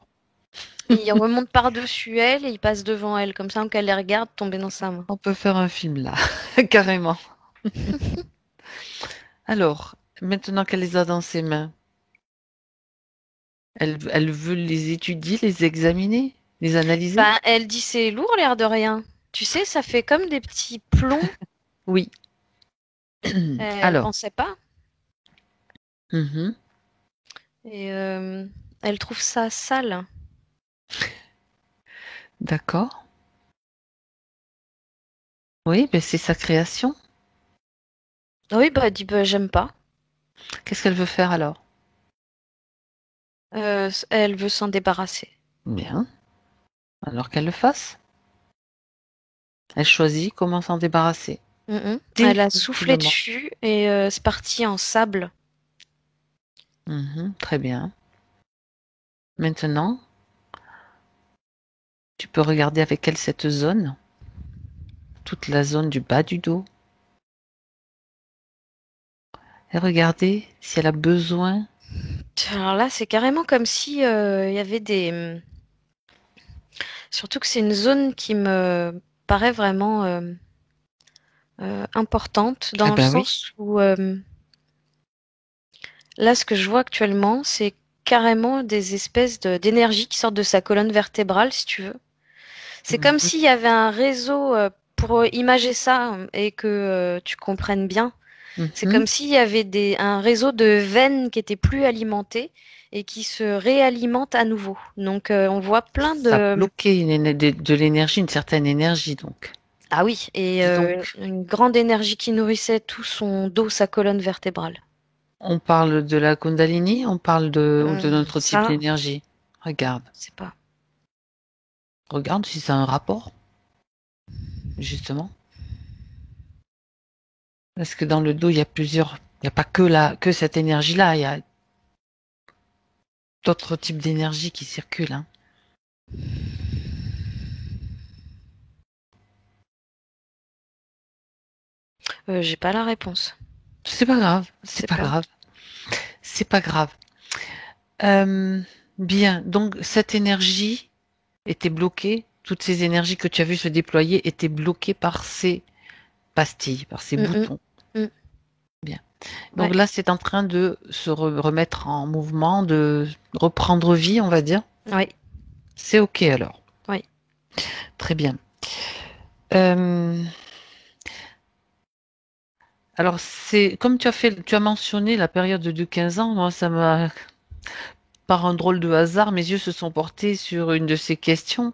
Il remonte par-dessus elle et il passe devant elle, comme ça, donc elle les regarde tomber dans sa main. On peut faire un film là, carrément. Alors, maintenant qu'elle les a dans ses mains, elle veut les étudier, les examiner, les analyser? Bah, elle dit c'est lourd, l'air de rien. Tu sais, ça fait comme des petits plombs. Oui. Elle Alors, pensait pas. mhm, Et elle trouve ça sale. d'accord. Oui, ben c'est sa création. Oui, bah, elle dit bah, j'aime pas. Qu'est-ce qu'elle veut faire alors? Elle veut s'en débarrasser. Bien. Alors qu'elle le fasse. Elle choisit comment s'en débarrasser. Mhm. Elle a soufflé Définitivement. dessus et c'est parti en sable. Mhm, très bien. Maintenant, tu peux regarder avec elle cette zone, toute la zone du bas du dos, et regarder si elle a besoin. Alors là, c'est carrément comme si il y avait des. Surtout que c'est une zone qui me paraît vraiment importante Ah dans le ben oui. sens où là, ce que je vois actuellement, c'est carrément des espèces d'énergie qui sortent de sa colonne vertébrale, si tu veux. C'est comme Mhm, s'il y avait un réseau pour imager ça et que tu comprennes bien. C'est mhm. comme s'il y avait un réseau de veines qui était plus alimenté et qui se réalimente à nouveau. Donc on voit plein Ça de. bloquait de l'énergie, une certaine énergie donc. Ah oui, et Dis donc, une grande énergie qui nourrissait tout son dos, sa colonne vertébrale. on parle de la Kundalini, on parle de notre type Ça, d'énergie. Regarde, je sais pas. regarde si c'est un rapport, justement. Parce que dans le dos, il n'y a pas que cette énergie-là, il y a d'autres types d'énergie qui circulent, hein. J'ai pas la réponse. C'est pas grave, Je c'est sais pas pas. grave, c'est pas grave. Euh, Bien, donc cette énergie était bloquée, toutes ces énergies que tu as vues se déployer étaient bloquées par ces pastilles, par ces Mm, mm, boutons. mm. Bien. Ouais, Donc là, c'est en train de se remettre en mouvement, de reprendre vie, on va dire. oui, C'est OK alors. oui. Très bien. Euh, alors, c'est comme tu as mentionné la période de 15 ans, moi, ça m'a, par un drôle de hasard, mes yeux se sont portés sur une de ces questions,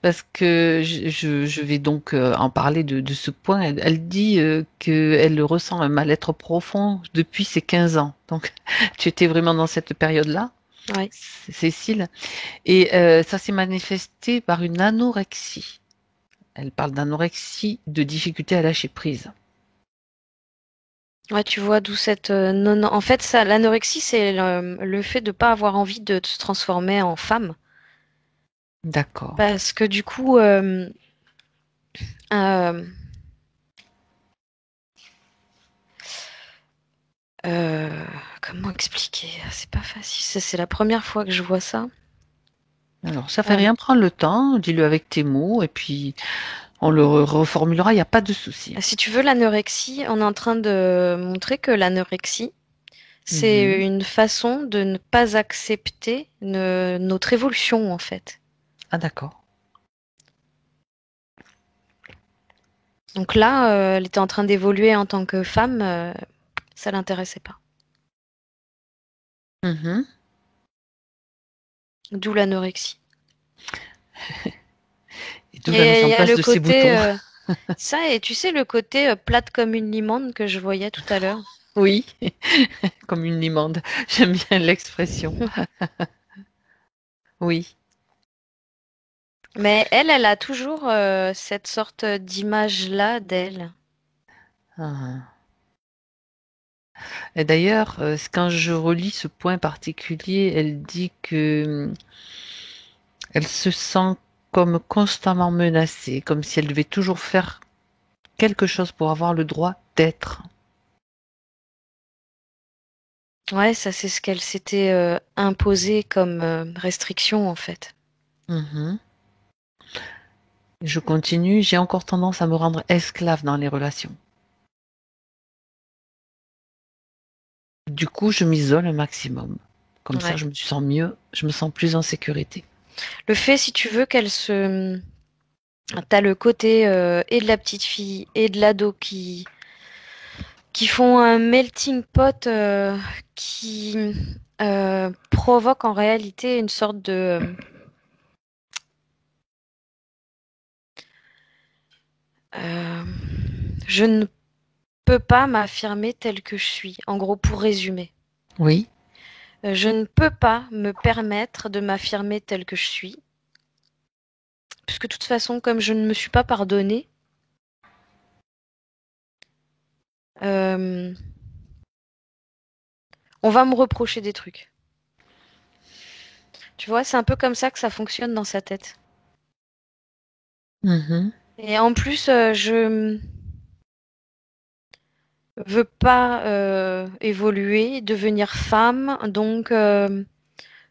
parce que je vais donc en parler de ce point. Elle dit qu'elle ressent un mal-être profond depuis ses 15 ans. Donc, tu étais vraiment dans cette période-là, Ouais. Cécile, et ça s'est manifesté par une anorexie. Elle parle d'anorexie, de difficulté à lâcher prise. Ouais, tu vois d'où cette non. En fait, ça, l'anorexie, c'est le fait de pas avoir envie de se transformer en femme, D'accord. parce que du coup, euh, euh, comment expliquer? C'est pas facile. C'est la première fois que je vois ça. Alors, ça fait Euh, rien, prends le temps, dis-le avec tes mots, et puis on le reformulera, il n'y a pas de souci. Si tu veux, l'anorexie, on est en train de montrer que l'anorexie, C'est une façon de ne pas accepter notre évolution, en fait. Ah, d'accord. Donc là, elle était en train d'évoluer en tant que femme, ça l'intéressait pas. Mhm. D'où l'anorexie. Et d'où la Et mise il en y a place le de ces côté, boutons. ça, et tu sais, le côté plate comme une limande que je voyais tout à l'heure. Oui, comme une limande. J'aime bien l'expression. Oui. Mais elle a toujours cette sorte d'image-là d'elle. Ah. Et d'ailleurs, quand je relis ce point particulier, elle dit que elle se sent comme constamment menacée, comme si elle devait toujours faire quelque chose pour avoir le droit d'être. Ouais, ça c'est ce qu'elle s'était imposé comme restriction en fait. Mhm. Je continue, j'ai encore tendance à me rendre esclave dans les relations. Du coup, je m'isole un maximum. Comme ça, Ouais. je me sens mieux, je me sens plus en sécurité. Le fait, si tu veux, t'as le côté et de la petite fille et de l'ado qui font un melting pot qui provoque en réalité une sorte de euh, je ne peux pas m'affirmer telle que je suis. En gros, pour résumer. Oui, Je ne peux pas me permettre de m'affirmer telle que je suis, puisque de toute façon, comme je ne me suis pas pardonnée, euh, on va me reprocher des trucs. Tu vois, c'est un peu comme ça que ça fonctionne dans sa tête. mhm, Et en plus, je veux pas évoluer, devenir femme, donc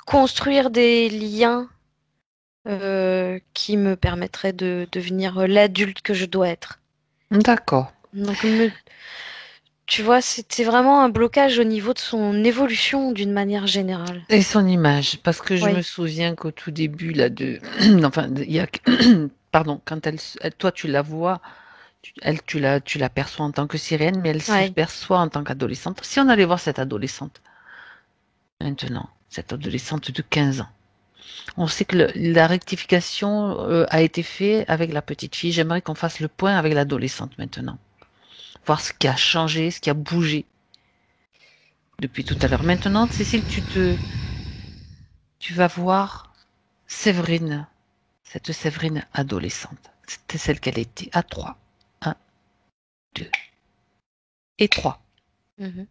construire des liens qui me permettraient de devenir l'adulte que je dois être. d'accord. Donc, tu vois, c'était vraiment un blocage au niveau de son évolution d'une manière générale. Et son image, parce que je me Oui, souviens qu'au tout début, là, enfin, il y a, pardon, quand toi, tu la vois, tu la perçois en tant que sirène, mais elle se ouais. perçoit en tant qu'adolescente. Si on allait voir cette adolescente, maintenant, cette adolescente de 15 ans, on sait que la rectification a été faite avec la petite fille. J'aimerais qu'on fasse le point avec l'adolescente maintenant. Voir ce qui a changé, ce qui a bougé depuis tout à l'heure. Maintenant, Cécile, tu vas voir Séverine, cette Séverine adolescente. C'était celle qu'elle était à 3. Un, 2 et 3. Mhm.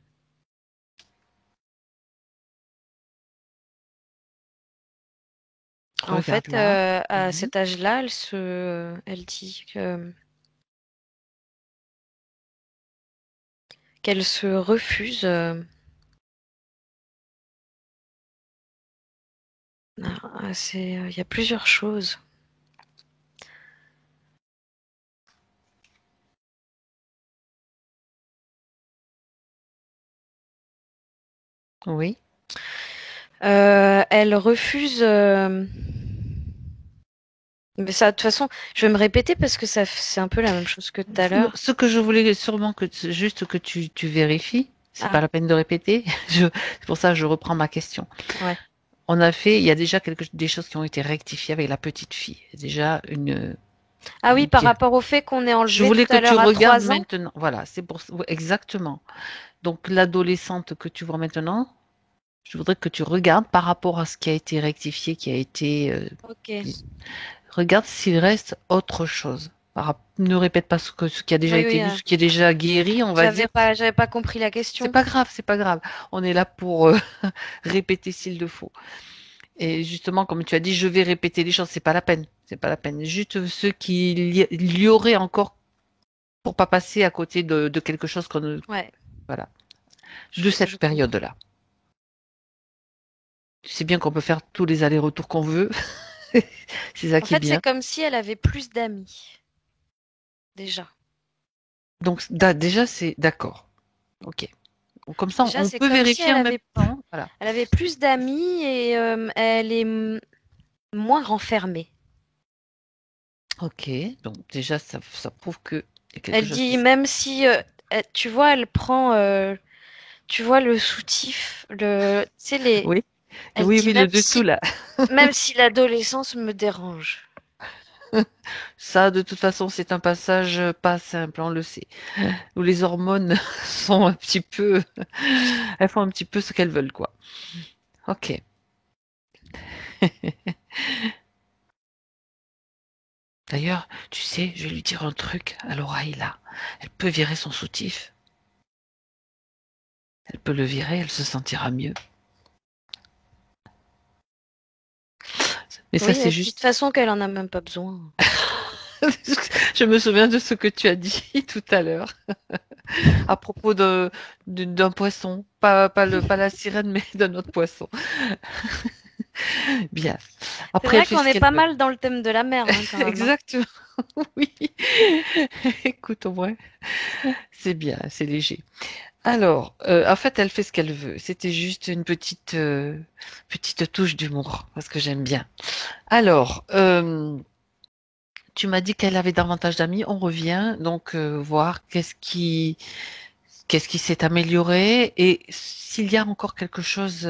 En Regarde fait, là. à Mhm. cet âge-là, elle dit qu'elle se refuse. Il y a plusieurs choses. Oui. Elle refuse. Mais ça, de toute façon, je vais me répéter parce que c'est un peu la même chose que tout à l'heure. Ce que je voulais sûrement juste que tu vérifies, c'est Ah, pas la peine de répéter. C'est pour ça que je reprends ma question. ouais. Il y a déjà des choses qui ont été rectifiées avec la petite fille. Déjà Ah oui, une par pierre. rapport au fait qu'on ait Je enlevé tout voulais que à tu l'heure à regardes 3 ans. maintenant. Voilà, c'est pour ouais, exactement. Donc l'adolescente que tu vois maintenant, je voudrais que tu regardes par rapport à ce qui a été rectifié, qui a été Ok. regarde s'il reste autre chose. Ne répète pas ce qui a déjà Oui, été oui. vu, ce qui est déjà guéri, on va dire. J'avais pas compris la C'est question. pas grave, c'est pas grave. On est là pour répéter s'il le faut. Et justement, comme tu as dit, je vais répéter les choses. C'est pas la peine. C'est pas la peine. Juste ce qu'il y aurait encore pour pas passer à côté de quelque chose qu'on ne, Ouais, voilà, de cette je comprends. période-là. Tu sais bien qu'on peut faire tous les allers-retours qu'on veut. C'est ça En qui est fait, c'est bien. comme si elle avait plus d'amis, déjà. Donc déjà, c'est d'accord. Ok. Comme ça, Déjà, on c'est peut comme si vérifier en même temps. Voilà. elle avait plus d'amis et elle est moins renfermée. Ok, donc déjà, ça prouve que y a quelque Elle chose qui dit se... même si, tu vois, elle prend, tu vois, le soutif, tu sais, Oui, elle oui, dit oui, le dessous là. même si l'adolescence me dérange. Ça, de toute façon, c'est un passage pas simple, on le sait, où les hormones sont un petit peu, elles font un petit peu ce qu'elles veulent, quoi. Ok. D'ailleurs, tu sais, je vais lui dire un truc à l'oreille là. Elle peut virer son soutif. Elle peut le virer, elle se sentira mieux. Mais ça, Oui, c'est elle dit de toute juste. façon qu'elle en a même pas besoin. Je me souviens de ce que tu as dit tout à l'heure à propos d'un poisson. Pas la sirène, mais d'un autre poisson. Bien. C'est Après, elle vrai fait qu'on ce est qu'elle pas veut. mal dans le thème de la mer, hein, quand même, hein. Exactement. Oui. Écoute, au moins, c'est bien, c'est léger. Alors, en fait, elle fait ce qu'elle veut. C'était juste une petite touche d'humour, parce que j'aime bien. Alors, tu m'as dit qu'elle avait davantage d'amis. On revient donc voir qu'est-ce qui s'est amélioré et s'il y a encore quelque chose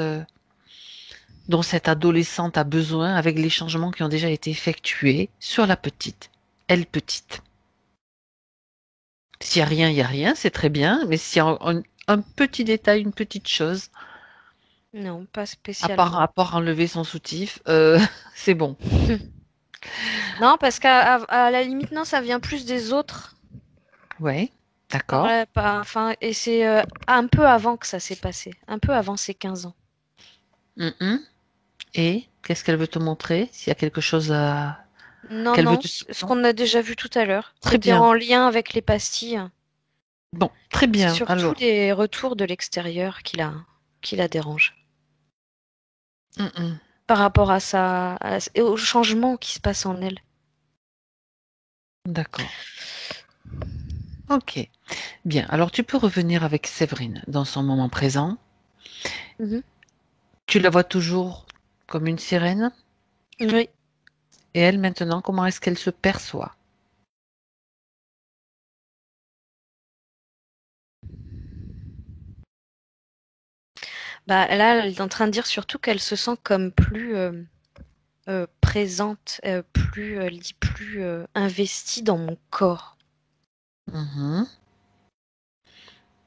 dont cette adolescente a besoin avec les changements qui ont déjà été effectués sur la petite, elle petite. S'il y a rien, il y a rien, c'est très bien. Mais s'il y a un petit détail, une petite chose, Non, pas à spécialement. part enlever son soutif, c'est bon. Non, parce qu'à la limite, non, ça vient plus des autres. Ouais, d'accord. Enfin, et c'est un peu avant que ça s'est passé, un peu avant ses 15 ans. Mhm. Et qu'est-ce qu'elle veut te montrer? S'il y a quelque chose Non, qu'elle veut non, te... ce Non. qu'on a déjà vu tout à l'heure, Très c'était bien. en lien avec les pastilles. Bon, très C'est bien. surtout Alors, les retours de l'extérieur qui la dérangent. mhm. Par rapport et au changement qui se passe en elle. D'accord. Ok. Bien. Alors, tu peux revenir avec Séverine dans son moment présent. Mhm. Tu la vois toujours comme une sirène. Oui. Et elle, maintenant, comment est-ce qu'elle se perçoit? Bah, là, elle est en train de dire surtout qu'elle se sent comme plus présente, elle dit plus investie dans mon corps. Mhm.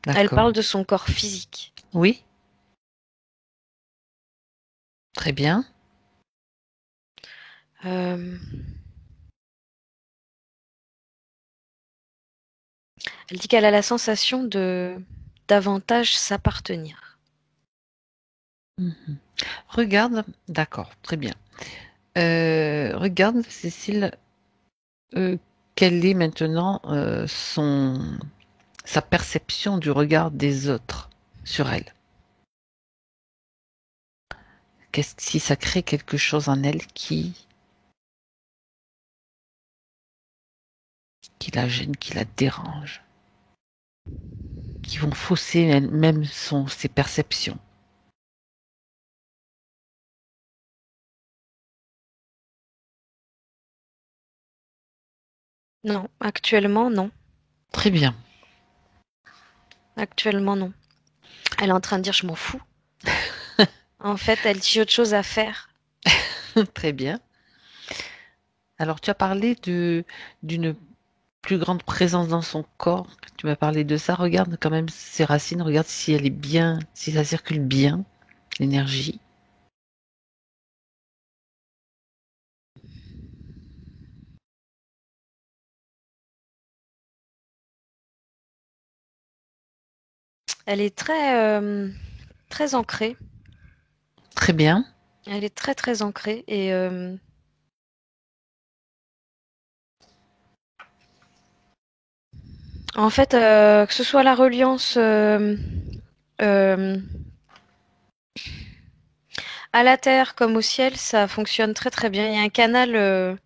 Elle D'accord. parle de son corps physique. Oui, très bien. Euh, Elle dit qu'elle a la sensation de davantage s'appartenir. Mhm. Regarde, d'accord, très bien. Regarde, Cécile, euh, quelle est maintenant sa perception du regard des autres sur elle? Qu'est-ce si ça crée quelque chose en elle qui la gêne, qui la dérange, qui vont fausser même ses perceptions? Non, actuellement, non. Très bien, Actuellement, non. Elle est en train de dire je m'en fous. En fait, elle dit j'ai autre chose à faire. très bien. Alors, tu as parlé d'une plus grande présence dans son corps. Tu m'as parlé de ça. Regarde quand même ses racines. Regarde si elle est bien, si ça circule bien, l'énergie. Elle est très ancrée. Très bien. Elle est très très ancrée et en fait, que ce soit la reliance euh, à la terre comme au ciel, ça fonctionne très très bien. Il y a un canal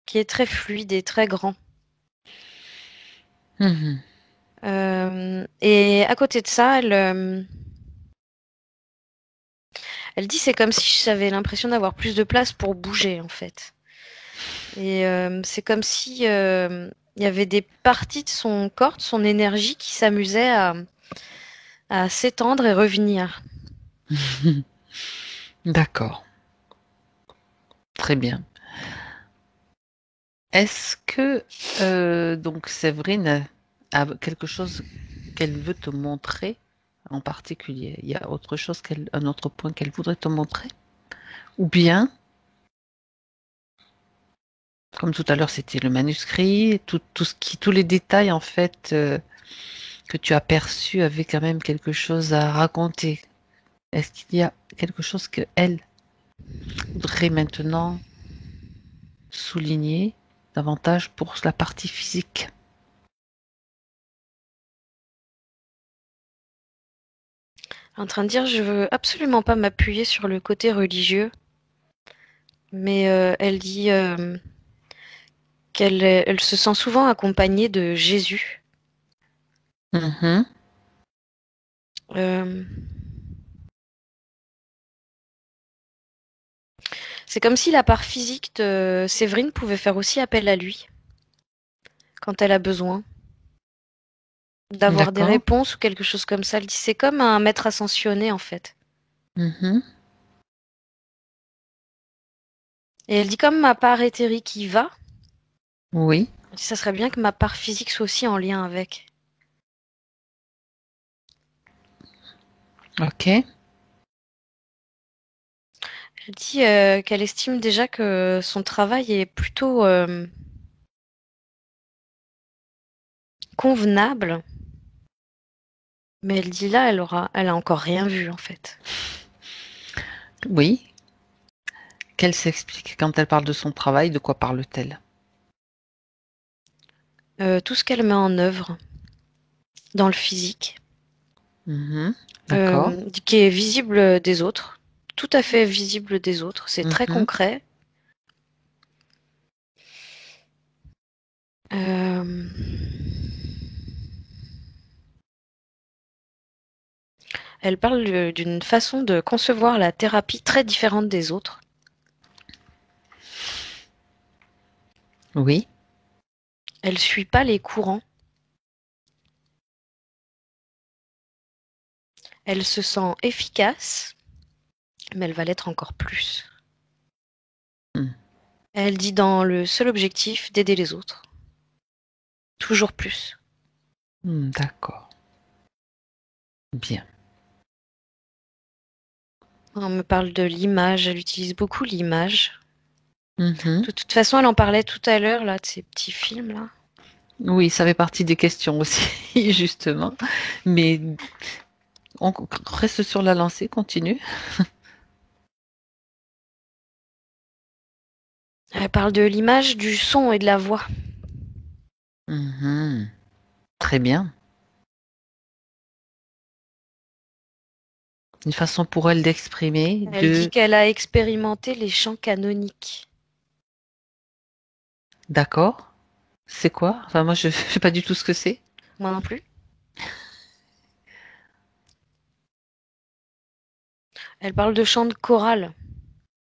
qui est très fluide et très grand. Mhm. Et à côté de ça, elle dit c'est comme si j'avais l'impression d'avoir plus de place pour bouger en fait. Et c'est comme si il y avait des parties de son corps, de son énergie qui s'amusaient à s'étendre et revenir. D'accord. Très bien. Est-ce que donc Séverine a quelque chose qu'elle veut te montrer en particulier? Il y a autre chose un autre point qu'elle voudrait te montrer? Ou bien, comme tout à l'heure, c'était le manuscrit, tous les détails en fait que tu as perçus avaient quand même quelque chose à raconter. Est-ce qu'il y a quelque chose que elle voudrait maintenant souligner davantage pour la partie physique? En train de dire, je veux absolument pas m'appuyer sur le côté religieux, mais elle dit elle se sent souvent accompagnée de Jésus. Mhm. C'est comme si la part physique de Séverine pouvait faire aussi appel à lui quand elle a besoin d'avoir des D'accord. réponses ou quelque chose comme ça. Elle dit c'est comme un maître ascensionné en fait. Mhm. Et elle dit comme ma part éthérique y va, Oui. elle dit, ça serait bien que ma part physique soit aussi en lien avec. Ok. Elle dit qu'elle estime déjà que son travail est plutôt convenable, mais elle dit là, elle a encore rien vu en fait. Oui. Qu'elle s'explique quand elle parle de son travail, de quoi parle-t-elle? Tout ce qu'elle met en œuvre dans le physique, Mhm. D'accord. qui est visible des autres, tout à fait visible des autres, c'est très Mhm. concret. Euh, Elle parle d'une façon de concevoir la thérapie très différente des autres. Oui. Elle suit pas les courants. Elle se sent efficace, mais elle va l'être encore plus. Mm. Elle dit dans le seul objectif d'aider les autres. Toujours plus. D'accord. Bien. On me parle de l'image, elle utilise beaucoup l'image. Mhm. De toute façon, elle en parlait tout à l'heure, là, de ces petits films, là. Oui, ça fait partie des questions aussi, justement. Mais on reste sur la lancée, continue. Elle parle de l'image, du son et de la voix. Mhm. Très bien. Une façon pour elle d'exprimer, Elle dit de... qu'elle a expérimenté les chants canoniques. D'accord. C'est quoi? Enfin, moi, je ne sais pas du tout ce que c'est. Moi non plus. Elle parle de chants de chorale.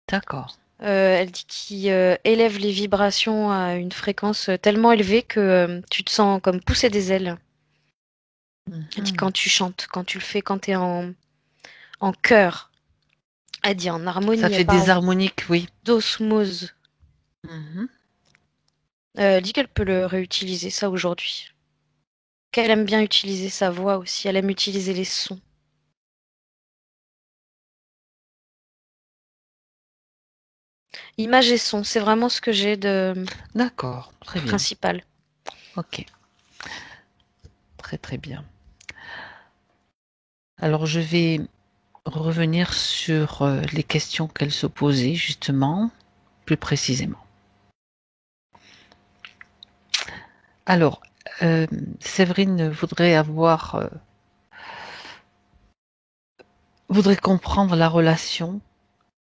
D'accord. Elle dit qu'il élève les vibrations à une fréquence tellement élevée que tu te sens comme pousser des ailes. Elle dit Mhm. quand tu chantes, quand tu le fais, quand tu es en chœur. Elle dit en Ça harmonie, elle fait des parle harmoniques, oui. d'osmose. Mhm. Elle dit qu'elle peut le réutiliser, ça, aujourd'hui. Qu'elle aime bien utiliser sa voix aussi, elle aime utiliser les sons. Image et son, c'est vraiment ce que j'ai de D'accord. Très bien. principal. Ok. Très, très bien. Alors, je vais revenir sur les questions qu'elle se posait, justement, plus précisément. Alors, Séverine voudrait comprendre la relation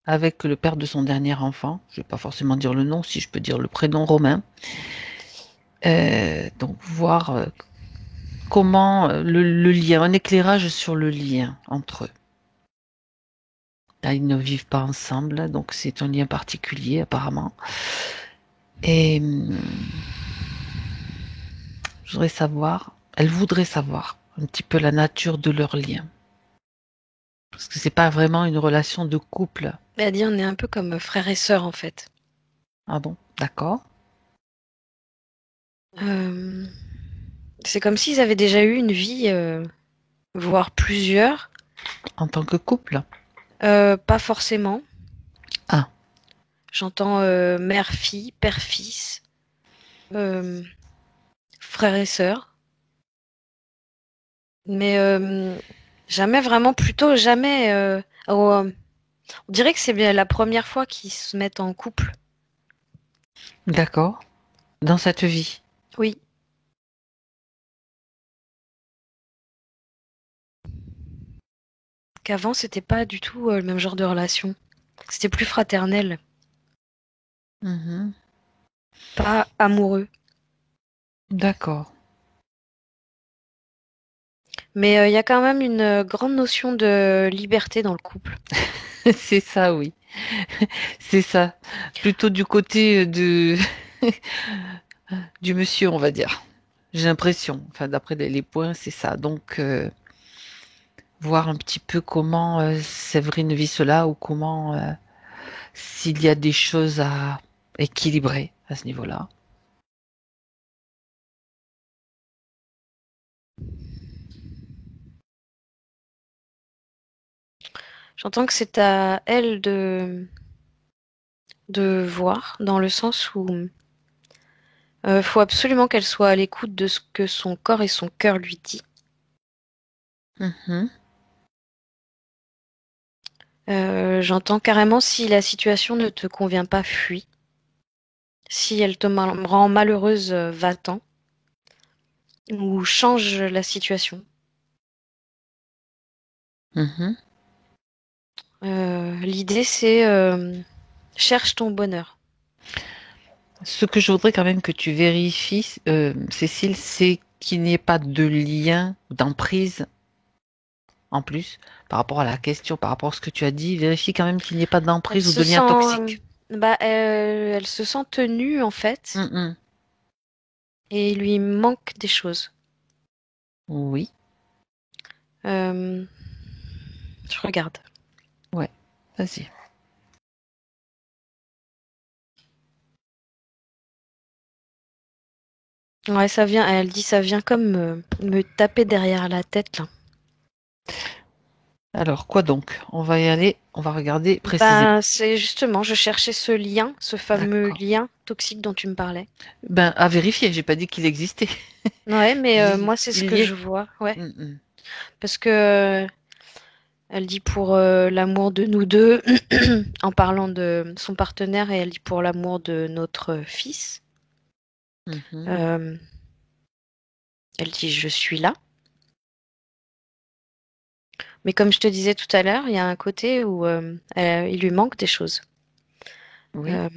avec le père de son dernier enfant. Je ne vais pas forcément dire le nom, si je peux dire le prénom romain. Donc, voir comment le lien, un éclairage sur le lien entre eux. Là, ils ne vivent pas ensemble, donc c'est un lien particulier apparemment. Et elle voudrait savoir un petit peu la nature de leur lien. Parce que c'est pas vraiment une relation de couple. Elle dit on est un peu comme frères et sœurs en fait. Ah bon, d'accord. C'est comme s'ils avaient déjà eu une vie, voire plusieurs. En tant que couple? Pas forcément. Ah. J'entends mère-fille, père-fils, frères et sœurs. Mais jamais vraiment, plutôt jamais. On dirait que c'est bien la première fois qu'ils se mettent en couple. D'accord. Dans cette vie. Oui. Qu'avant, c'était pas du tout le même genre de relation. C'était plus fraternel, pas amoureux. D'accord. Mais il y a quand même une grande notion de liberté dans le couple. C'est ça, oui. C'est ça. Plutôt du côté du monsieur, on va dire. J'ai l'impression. Enfin, d'après les points, c'est ça. Donc, voir un petit peu comment Séverine vit cela ou comment, s'il y a des choses à équilibrer à ce niveau-là. J'entends que c'est à elle de voir, dans le sens où faut absolument qu'elle soit à l'écoute de ce que son corps et son cœur lui dit. J'entends carrément si la situation ne te convient pas, fuis. Si elle te rend malheureuse, va-t'en. Ou change la situation. L'idée, c'est cherche ton bonheur. Ce que je voudrais quand même que tu vérifies, Cécile, c'est qu'il n'y ait pas de lien, d'emprise en plus, par rapport à la question, par rapport à ce que tu as dit. Vérifie quand même qu'il n'y ait pas Elle d'emprise ou se de lien sent, toxique. elle se sent tenue en fait, et il lui manque des choses. Oui. Je regarde. Ouais, vas-y. Ouais, ça vient. Elle dit ça vient comme me taper derrière la tête là. Alors, quoi donc? On va y aller, on va regarder précisément. C'est justement, je cherchais ce lien, ce fameux D'accord. lien toxique dont tu me parlais. À vérifier, j'ai pas dit qu'il existait. Ouais, mais J'ai dit moi c'est ce qu'il que y je est. vois. Ouais, Mm, mm. parce que elle dit pour l'amour de nous deux, en parlant de son partenaire, et elle dit pour l'amour de notre fils. Euh, Elle dit je suis là. Mais comme je te disais tout à l'heure, il y a un côté où il lui manque des choses. Oui. Euh,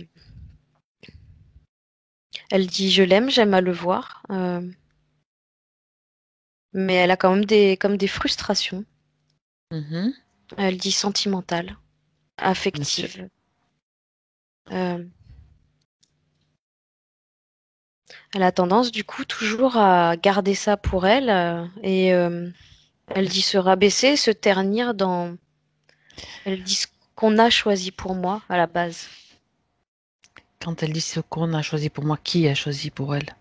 Elle dit je l'aime, j'aime à le voir, mais elle a quand même comme des frustrations. Elle dit sentimentale, Bien sûr. affective. Euh, Elle a tendance du coup toujours à garder ça pour elle et elle dit se rabaisser, se ternir dans. Elle dit ce qu'on a choisi pour moi à la base. Quand elle dit ce qu'on a choisi pour moi, qui a choisi pour elle?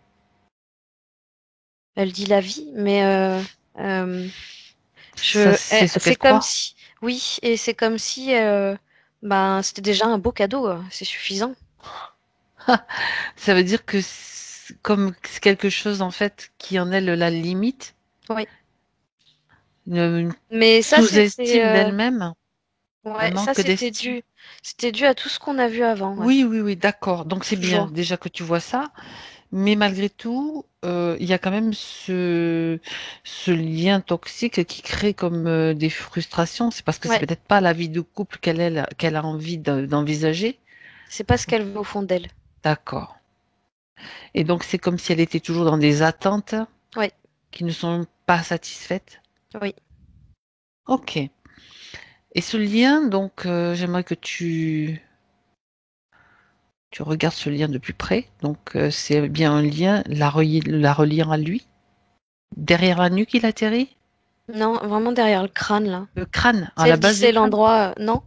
Elle dit la vie, mais euh, Ça, c'est ce c'est qu'elle comme croit. si, oui, et c'est comme si, ben, c'était déjà un beau cadeau, c'est suffisant. Ça veut dire que comme c'est quelque chose en fait qui en est la limite, Oui. une Mais ça, c'était, sous-estime d'elle-même, un ouais, ça, manque d'estime. c'était dû à tout ce qu'on a vu avant, ouais. Oui, oui, oui, d'accord. Donc c'est bien Toujours. déjà que tu vois ça, mais malgré tout, il y a quand même ce lien toxique qui crée comme des frustrations. C'est parce que c'est Ouais. peut-être pas la vie de couple qu'elle a envie d'envisager. C'est pas ce qu'elle veut au fond d'elle. D'accord. Et donc c'est comme si elle était toujours dans des attentes Ouais. qui ne sont pas satisfaites? Oui. Ok. Et ce lien, donc, j'aimerais que tu regardes ce lien de plus près. Donc, c'est bien un lien, la reliant à lui, derrière la nuque, il atterrit? Non, vraiment derrière le crâne, là. Le crâne, Tu à sais, la elle dit base du c'est crâne? l'endroit... non.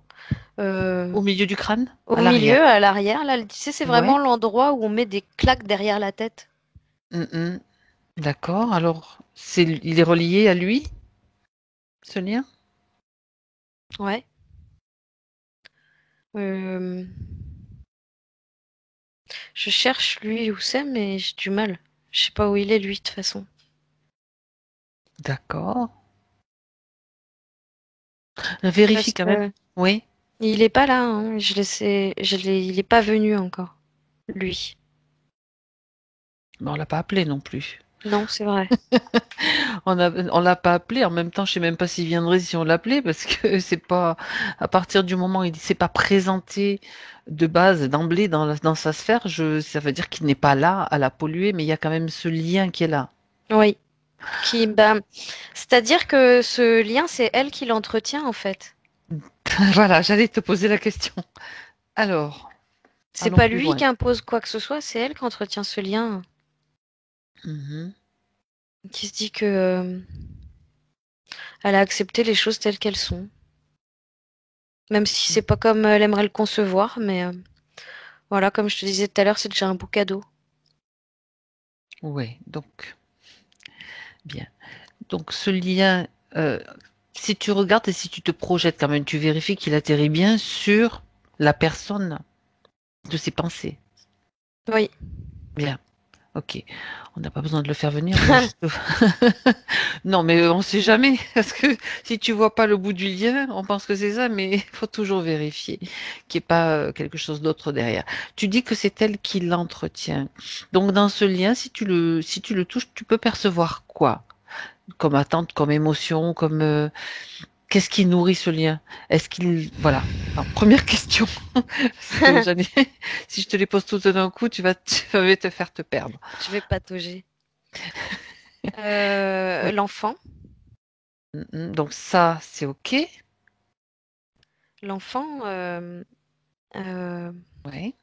Euh, Au milieu du crâne? Au À milieu, l'arrière? à l'arrière, là, elle dit, tu sais, c'est vraiment Ouais. l'endroit où on met des claques derrière la tête. Mhm. D'accord. Alors, il est relié à lui, ce lien? Ouais. Euh, Je cherche lui où c'est, mais j'ai du mal. Je sais pas où il est, lui, de toute façon. D'accord. Vérifie Parce quand même. que Oui. il est pas là, hein. Il est pas venu encore, lui. Mais on l'a pas appelé non plus. Non, c'est vrai. On l'a pas appelé. En même temps, je sais même pas s'il viendrait si on l'appelait parce que c'est pas, à partir du moment où il s'est pas présenté de base, d'emblée dans sa sphère, ça veut dire qu'il n'est pas là à la polluer, mais il y a quand même ce lien qui est là. Oui. Bah, c'est-à-dire que ce lien, c'est elle qui l'entretient, en fait. Voilà, j'allais te poser la question. Alors, C'est allons pas plus lui loin. qui impose quoi que ce soit, c'est elle qui entretient ce lien. Mhm. Qui se dit que elle a accepté les choses telles qu'elles sont. Même si c'est pas comme elle aimerait le concevoir, mais voilà, comme je te disais tout à l'heure, c'est déjà un beau cadeau. Oui, donc, bien. Donc, ce lien, euh, si tu regardes et si tu te projettes quand même, tu vérifies qu'il atterrit bien sur la personne de ses pensées. Oui. Bien. Ok, on n'a pas besoin de le faire venir, on va juste... Non, mais on sait jamais, parce que si tu vois pas le bout du lien, on pense que c'est ça, mais il faut toujours vérifier qu'il n'y ait pas quelque chose d'autre derrière. Tu dis que c'est elle qui l'entretient. Donc dans ce lien, si tu le touches, tu peux percevoir quoi? Comme attente, comme émotion, comme qu'est-ce qui nourrit ce lien? Est-ce qu'il... Voilà. Alors, première question. Parce que si je te les pose toutes d'un coup, tu vas vite te faire te perdre. Je vais patauger. Oui. L'enfant. Donc ça, c'est OK. L'enfant euh, Oui.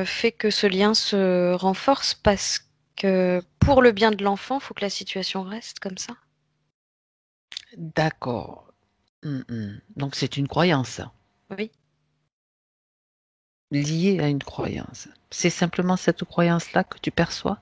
fait que ce lien se renforce parce que pour le bien de l'enfant, il faut que la situation reste comme ça. D'accord. Donc c'est une croyance Oui. liée à une croyance. C'est simplement cette croyance-là que tu perçois?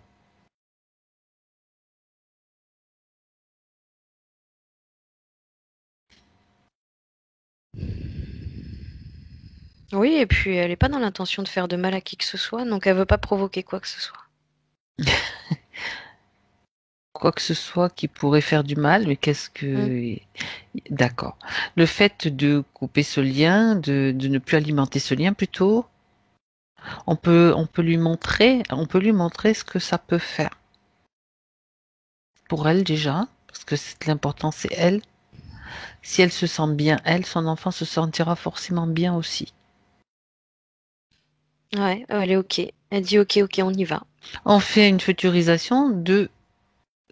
Oui, et puis elle n'est pas dans l'intention de faire de mal à qui que ce soit, donc elle veut pas provoquer quoi que ce soit. Quoi que ce soit qui pourrait faire du mal, mais qu'est-ce Mm. que... D'accord. Le fait de couper ce lien, de ne plus alimenter ce lien plutôt, on peut lui montrer ce que ça peut faire. Pour elle déjà, parce que l'important c'est elle. Si elle se sent bien, elle, son enfant se sentira forcément bien aussi. Ouais, elle est ok. Elle dit ok, ok, on y va. On fait une futurisation de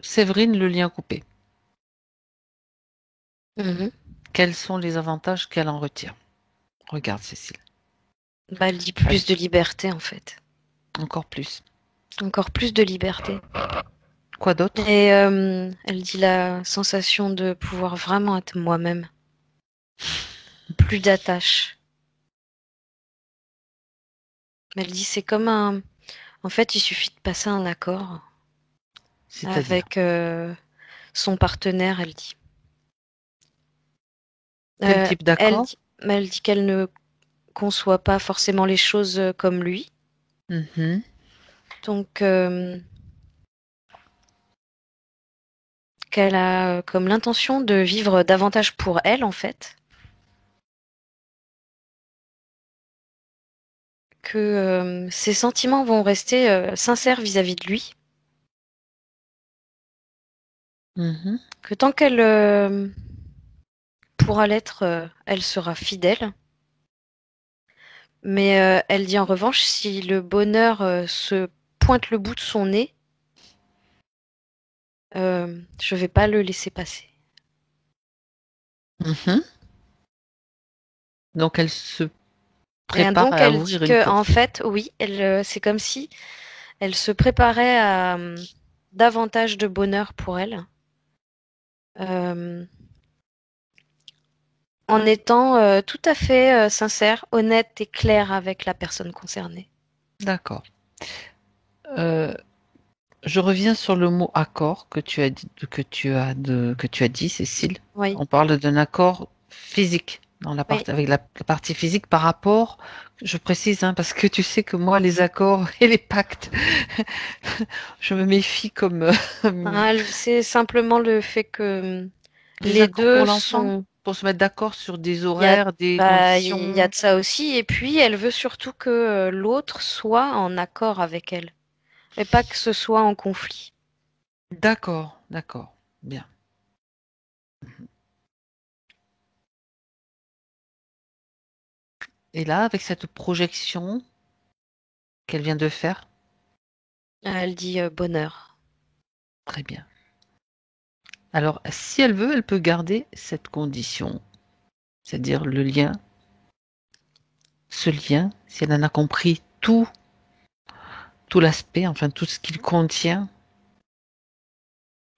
Séverine, le lien coupé. Mhm. Quels sont les avantages qu'elle en retire? Regarde, Cécile. Bah, elle dit plus de liberté en fait. Encore plus. Encore plus de liberté. Quoi d'autre? Et elle dit la sensation de pouvoir vraiment être moi-même. Plus d'attache. Elle dit c'est comme un... En fait, il suffit de passer un accord C'est-à-dire, avec son partenaire, elle dit. quel type d'accord? Elle dit qu'elle ne conçoit pas forcément les choses comme lui. Mhm. Donc, qu'elle a comme l'intention de vivre davantage pour elle, en fait, que ses sentiments vont rester sincères vis-à-vis de lui, Mhm. que tant qu'elle pourra l'être, elle sera fidèle. Mais elle dit en revanche, si le bonheur se pointe le bout de son nez, je vais pas le laisser passer. Mhm. Donc elle se Et prépare donc à elle dit ouvrir une que en porte. fait, oui, c'est comme si elle se préparait à davantage de bonheur pour elle, euh, en étant tout à fait sincère, honnête et claire avec la personne concernée. D'accord. Euh, je reviens sur le mot accord que tu as dit, que tu as dit, Cécile. Oui, On parle d'un accord physique dans oui. avec la partie physique par rapport, je précise, hein, parce que tu sais que moi, les accords et les pactes, je me méfie comme Ah, c'est simplement le fait que des les accords pour deux l'enfant, sont. pour se mettre d'accord sur des Il y a, horaires, des il y a conditions. de ça aussi. Et puis, elle veut surtout que l'autre soit en accord avec elle. Et pas que ce soit en conflit. D'accord, d'accord, bien. Et là, avec cette projection qu'elle vient de faire, Elle dit bonheur. très bien. Alors, si elle veut, elle peut garder cette condition, c'est-à-dire le lien, ce lien, si elle en a compris tout l'aspect, enfin tout ce qu'il contient,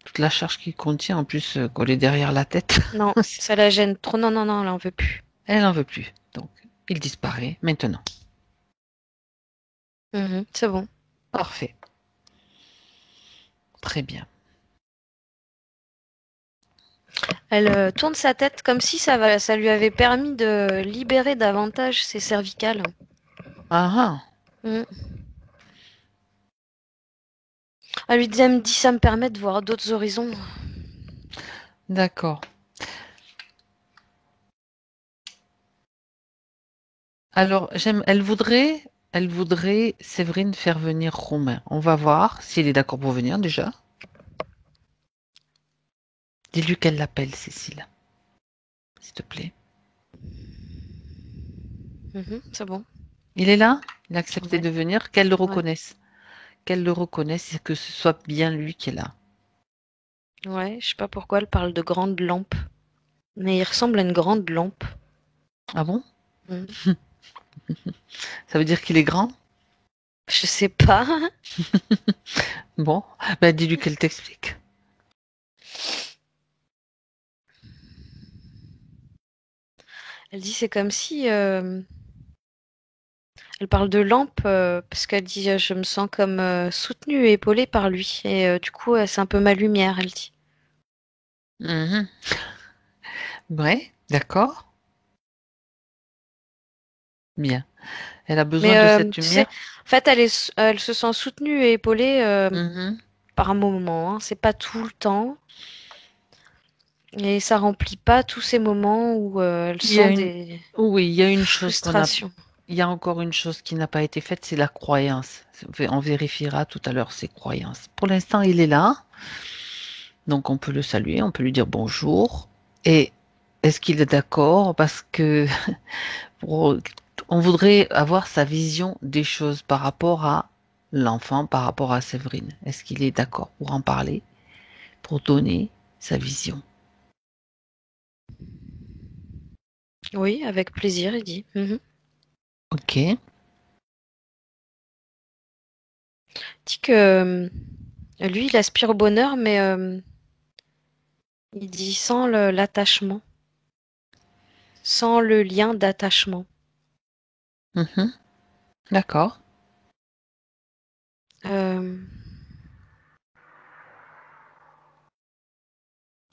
toute la charge qu'il contient, en plus collée derrière la tête, Non, ça la gêne trop. Non, non, non, elle en veut plus. elle n'en veut plus. Donc, il disparaît maintenant. Mhm, c'est bon. Parfait. Très bien. Elle tourne sa tête comme si ça lui avait permis de libérer davantage ses cervicales. Ah ah, Mhm. Elle me dit ça me permet de voir d'autres horizons. d'accord. Alors, elle voudrait, Séverine, faire venir Romain. On va voir s'il est d'accord pour venir déjà. Dis-lui qu'elle l'appelle, Cécile, s'il te plaît. Mhm, c'est bon. Il est là? Il a accepté Ouais, de venir, qu'elle le ouais. reconnaisse. Qu'elle le reconnaisse et que ce soit bien lui qui est là. Ouais, je sais pas pourquoi elle parle de grande lampe. Mais il ressemble à une grande lampe. Ah bon? Mhm. Ça veut dire qu'il est grand? Je sais pas. Bon, ben dis-lui qu'elle t'explique. Elle dit c'est comme si elle parle de lampe parce qu'elle dit je me sens comme soutenue et épaulée par lui et du coup c'est un peu ma lumière elle dit. Mhm. Ouais, d'accord. Bien. Elle a besoin Mais de cette tu sais lumière. en fait elle se sent soutenue et épaulée Mhm. par un moment hein. C'est pas tout le temps et ça remplit pas tous ces moments où elle Il y a sent une, des oui, il y a une chose frustrations. il y a encore une chose qui n'a pas été faite, c'est la croyance. On vérifiera tout à l'heure ses croyances. Pour l'instant, il est là, donc on peut le saluer, on peut lui dire bonjour. Et est-ce qu'il est d'accord? Parce que pour- on voudrait avoir sa vision des choses par rapport à l'enfant, par rapport à Séverine. Est-ce qu'il est d'accord pour en parler, pour donner sa vision? Oui, avec plaisir il dit. Mhm. Ok. Il dit que lui il aspire au bonheur mais il dit sans l'attachement, sans le lien d'attachement. Mhm. D'accord. Euh,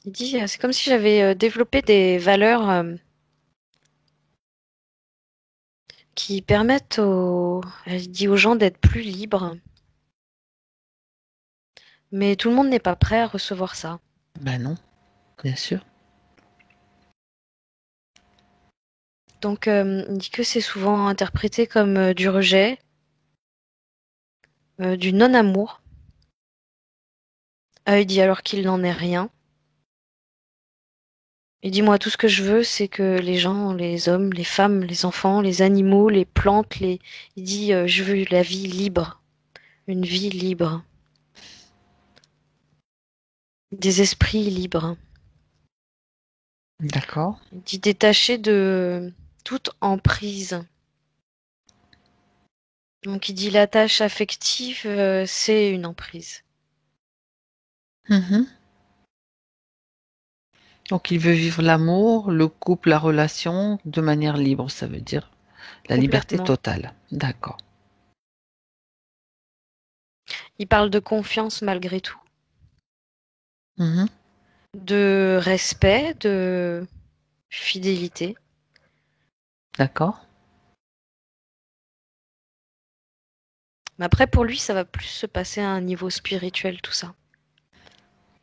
il dit, c'est comme si j'avais développé des valeurs qui permettent il dit aux gens d'être plus libres, mais tout le monde n'est pas prêt à recevoir ça. Ben non, bien sûr. Donc, il dit que c'est souvent interprété comme du rejet, du non-amour. Il dit alors qu'il n'en est rien. Il dit, moi, tout ce que je veux, c'est que les gens, les hommes, les femmes, les enfants, les animaux, les plantes, il dit, je veux la vie libre, une vie libre. des esprits libres. D'accord. Il dit détaché de toute emprise. Donc il dit l'attache affective, c'est une emprise. Mhm. Donc il veut vivre l'amour, le couple, la relation de manière libre, ça veut dire la liberté Complètement. totale. D'accord. Il parle de confiance malgré tout, Mhm. de respect, de fidélité. D'accord. Mais après, pour lui, ça va plus se passer à un niveau spirituel, tout ça.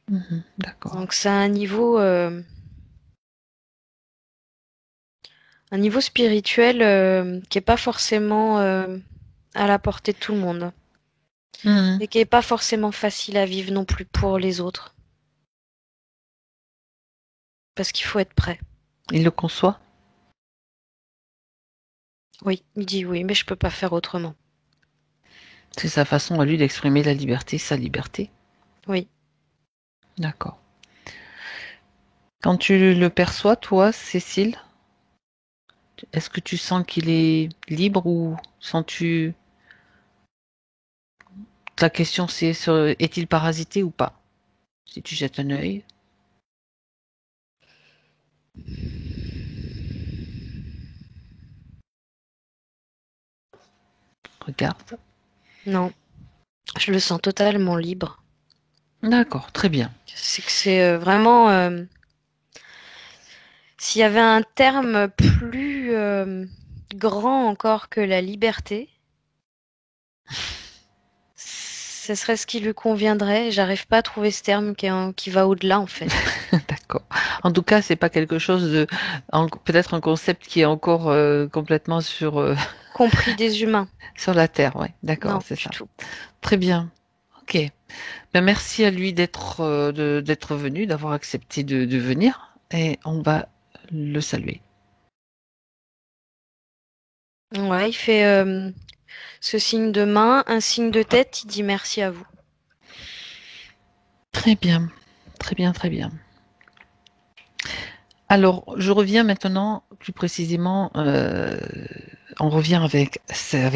Mhm. D'accord. Donc c'est un niveau spirituel qui est pas forcément à la portée de tout le monde Mhm. et qui est pas forcément facile à vivre non plus pour les autres, parce qu'il faut être prêt. Il le conçoit? Oui, il dit oui, mais je peux pas faire autrement. C'est sa façon à lui d'exprimer la liberté, sa liberté. Oui. D'accord. Quand tu le perçois, toi, Cécile, est-ce que tu sens qu'il est libre ou sens-tu... La question c'est est-il parasité ou pas? Si tu jettes un œil, regarde. Non, je le sens totalement libre. D'accord, très bien. C'est que c'est vraiment s'il y avait un terme plus grand encore que la liberté, ce serait ce qui lui conviendrait. J'arrive pas à trouver ce terme qui va au-delà, en fait. D'accord. En tout cas, c'est pas quelque chose de, peut-être un concept qui est encore complètement Compris des humains. sur la Terre. Ouais, d'accord, Non, c'est du ça. tout. Très bien. Ok. Ben, merci à lui d'être venu, d'avoir accepté de venir, et on va le saluer. Ouais, il fait ce signe de main, un signe de tête, il dit merci à vous. Très bien, très bien, très bien. Alors, je reviens maintenant plus précisément. On revient avec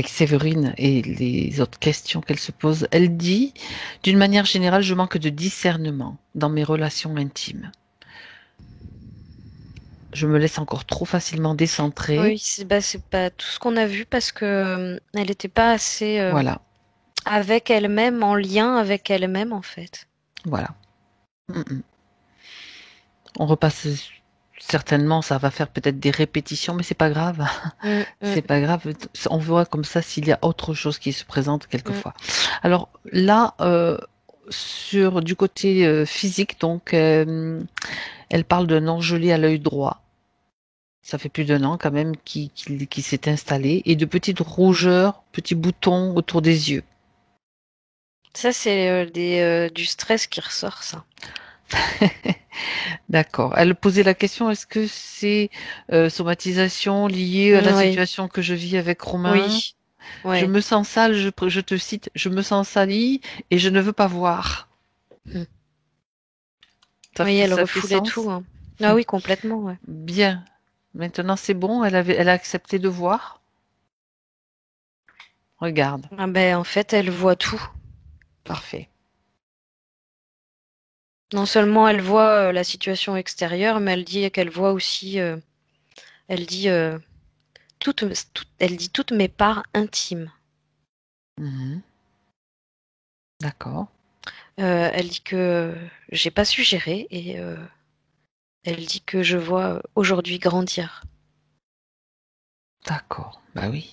Séverine et les autres questions qu'elle se pose. Elle dit, d'une manière générale, je manque de discernement dans mes relations intimes. Je me laisse encore trop facilement décentrer. Oui, c'est pas tout ce qu'on a vu parce que elle n'était pas assez Voilà, avec elle-même, en lien avec elle-même, en fait. voilà. Mm, mm. On repasse certainement, ça va faire peut-être des répétitions, mais c'est pas grave. Mm, mm, C'est pas grave. On voit comme ça s'il y a autre chose qui se présente mm. quelquefois. Alors là, sur du côté physique, donc, elle parle d'un engelé à l'œil droit. Ça fait plus d'un an quand même qui s'est installé et de petites rougeurs, petits boutons autour des yeux. Ça, c'est du stress qui ressort, ça. D'accord. Elle posait la question, est-ce que c'est somatisation liée à la Oui, situation que je vis avec Romain? oui, Je ouais. me sens sale, je te cite, je me sens salie et je ne veux pas voir. Mm. Oui, elle Ça fait refoulait tout, sens? hein. Ah oui, complètement, ouais. Bien. Maintenant c'est bon, elle a accepté de voir. Regarde. Ah ben, en fait, elle voit tout. Parfait. Non seulement elle voit la situation extérieure, mais elle dit qu'elle voit aussi, elle dit elle dit toutes mes parts intimes. Mhm. D'accord. Elle dit que j'ai pas su gérer et elle dit que je vois aujourd'hui grandir. D'accord. Bah oui.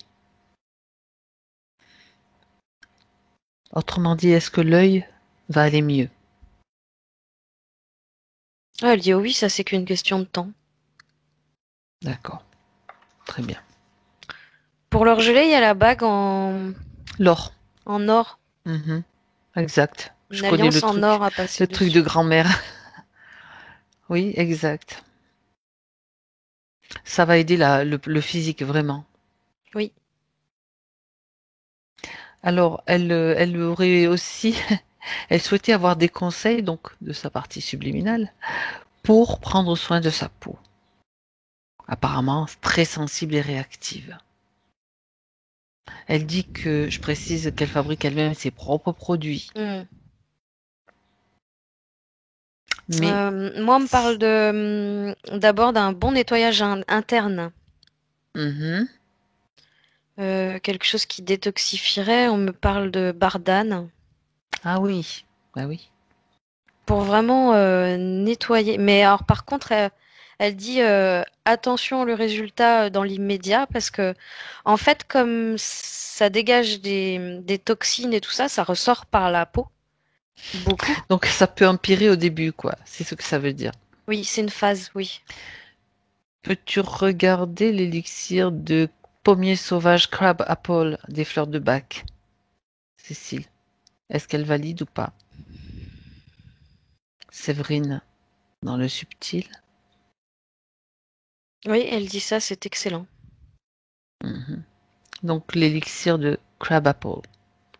Autrement dit, est-ce que l'œil va aller mieux? Ah, elle dit oh oui, ça c'est qu'une question de temps. D'accord. Très bien. Pour leur gelée, il y a la bague L'or. en or, Mhm. Exact. Je une connais alliance en or à passer le truc de dessus. grand-mère. Oui, exact. Ça va aider le physique vraiment. Oui. Alors, elle aurait aussi Elle souhaitait avoir des conseils, donc, de sa partie subliminale, pour prendre soin de sa peau. Apparemment, très sensible et réactive. Elle dit que, je précise qu'elle fabrique elle-même ses propres produits. Mais Moi, on me parle d'abord d'un bon nettoyage interne. Quelque chose qui détoxifierait. On me parle de bardane. Ah oui, bah oui. Pour vraiment nettoyer. Mais alors, par contre, elle dit attention le résultat dans l'immédiat parce que, en fait, comme ça dégage des toxines et tout ça, ça ressort par la peau. Beaucoup. Donc ça peut empirer au début, quoi. C'est ce que ça veut dire. Oui, c'est une phase, oui. Peux-tu regarder l'élixir de pommier sauvage Crab Apple des fleurs de bac, Cécile? Est-ce qu'elle valide ou pas? Séverine, dans le subtil. Oui, elle dit ça, c'est excellent. Donc l'élixir de Crab Apple,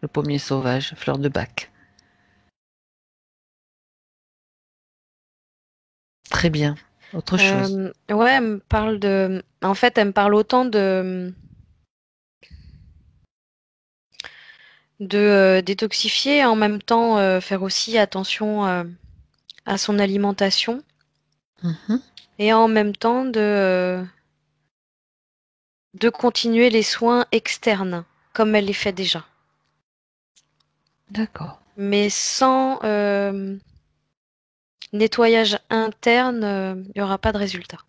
le pommier sauvage, fleur de bac. Très bien. Autre chose. Ouais, elle me parle de. En fait, elle me parle autant de détoxifier, en même temps faire aussi attention à son alimentation, et en même temps de continuer les soins externes, comme elle les fait déjà. D'accord. Mais sans nettoyage interne, il n'y aura pas de résultat.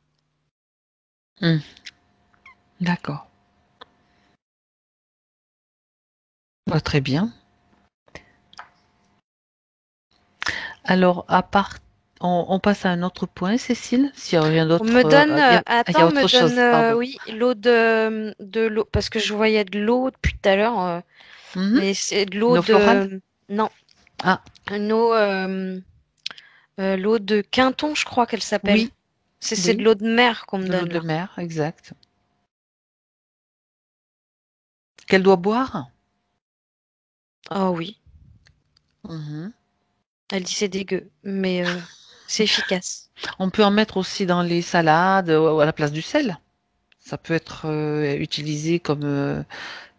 D'accord. Bah, très bien. Alors, à part, on passe à un autre point, Cécile, s'il n'y a rien d'autre. On me donne, Il y a attends, on me autre chose, donne, pardon. oui, l'eau de l'eau, parce que je voyais de l'eau depuis tout à l'heure, mais c'est de l'eau Une eau florale? de, non, Ah, une eau, l'eau de Quinton, je crois qu'elle s'appelle. oui, C'est de oui, l'eau de mer qu'on me de l'eau donne de là. mer, exact. Qu'elle doit boire? Oh oui, Mhm. elle dit c'est dégueu, mais c'est efficace. On peut en mettre aussi dans les salades ou à la place du sel. Ça peut être utilisé comme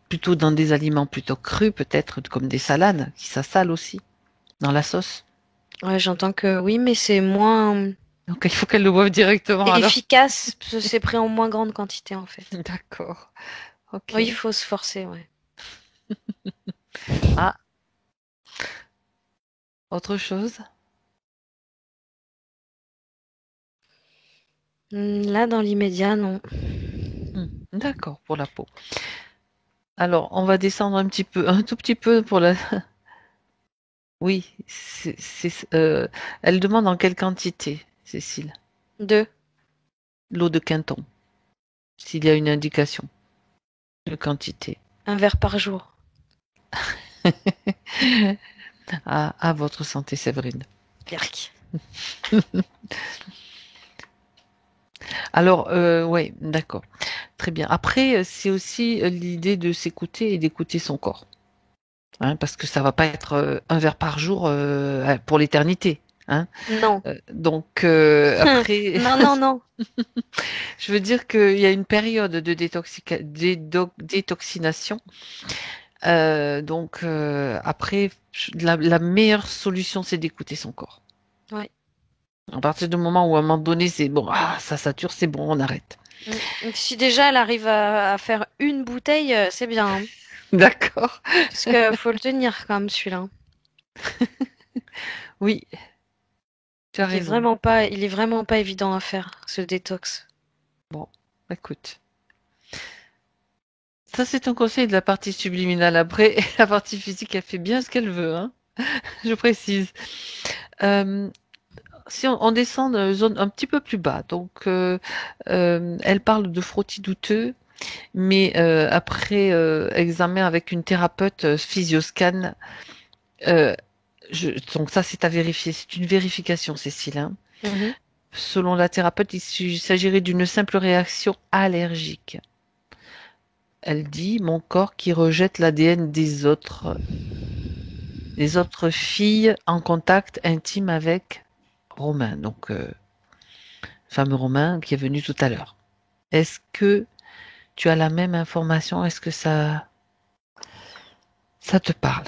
plutôt dans des aliments plutôt crus, peut-être comme des salades, qui ça sale aussi dans la sauce. Ouais, j'entends que oui, mais c'est moins Donc il faut qu'elle le boive directement alors. efficace, parce que c'est pris en moins grande quantité en fait. D'accord. Ok. Oui, il faut se forcer, ouais. Ah, autre chose? Là, dans l'immédiat, non. D'accord, pour la peau. Alors, on va descendre un petit peu, un tout petit peu pour la. Oui, elle demande en quelle quantité, Cécile? 2. L'eau de Quinton, s'il y a une indication de quantité. Un verre par jour. À votre santé, Séverine. Yerk. Alors, oui, d'accord. Très bien. Après, c'est aussi l'idée de s'écouter et d'écouter son corps. Hein, parce que ça va pas être un verre par jour pour l'éternité. Hein. Non. Donc, après, Non, non, non. je veux dire qu'il y a une période de détoxination. Donc, après, la meilleure solution, c'est d'écouter son corps. Ouais. À partir du moment où, à un moment donné, c'est bon, ça sature, c'est bon, on arrête. Si déjà elle arrive à faire une bouteille, c'est bien. Hein. D'accord. Parce que faut le tenir quand même celui-là. Oui, tu as raison. Il est vraiment pas évident à faire, ce détox. Bon, écoute. Ça, c'est un conseil de la partie subliminale. Après, la partie physique, elle fait bien ce qu'elle veut, hein. Je précise. Si on descend dans une zone un petit peu plus bas, donc elle parle de frottis douteux, mais après examen avec une thérapeute physioscan, euh, donc ça c'est à vérifier, c'est une vérification, Cécile. Hein. Selon la thérapeute, il s'agirait d'une simple réaction allergique. Elle dit, mon corps qui rejette l'ADN des autres. les autres filles en contact intime avec Romain, donc fameux Romain qui est venu tout à l'heure. Est-ce que tu as la même information? Est-ce que ça te parle?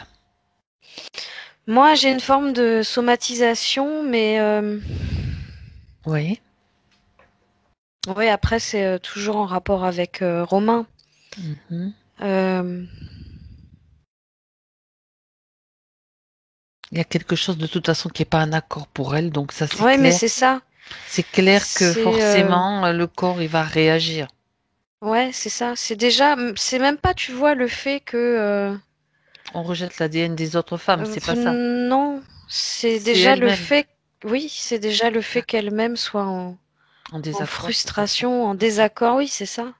Moi, j'ai une forme de somatisation, mais Oui. oui, après, c'est toujours en rapport avec Romain. Mhm. Euh, Il y a quelque chose de toute façon qui n'est pas un accord pour elle, donc ça c'est ouais, mais clair. c'est ça. C'est clair que C'est forcément le corps il va réagir. ouais, c'est ça. C'est déjà, c'est même pas, tu vois, le fait que On rejette l'ADN des autres femmes, c'est pas ça. non, c'est C'est déjà le elle-même fait. Oui, c'est déjà le fait qu'elle-même soit en en désaccord peut-être. frustration, en désaccord. Oui, c'est ça.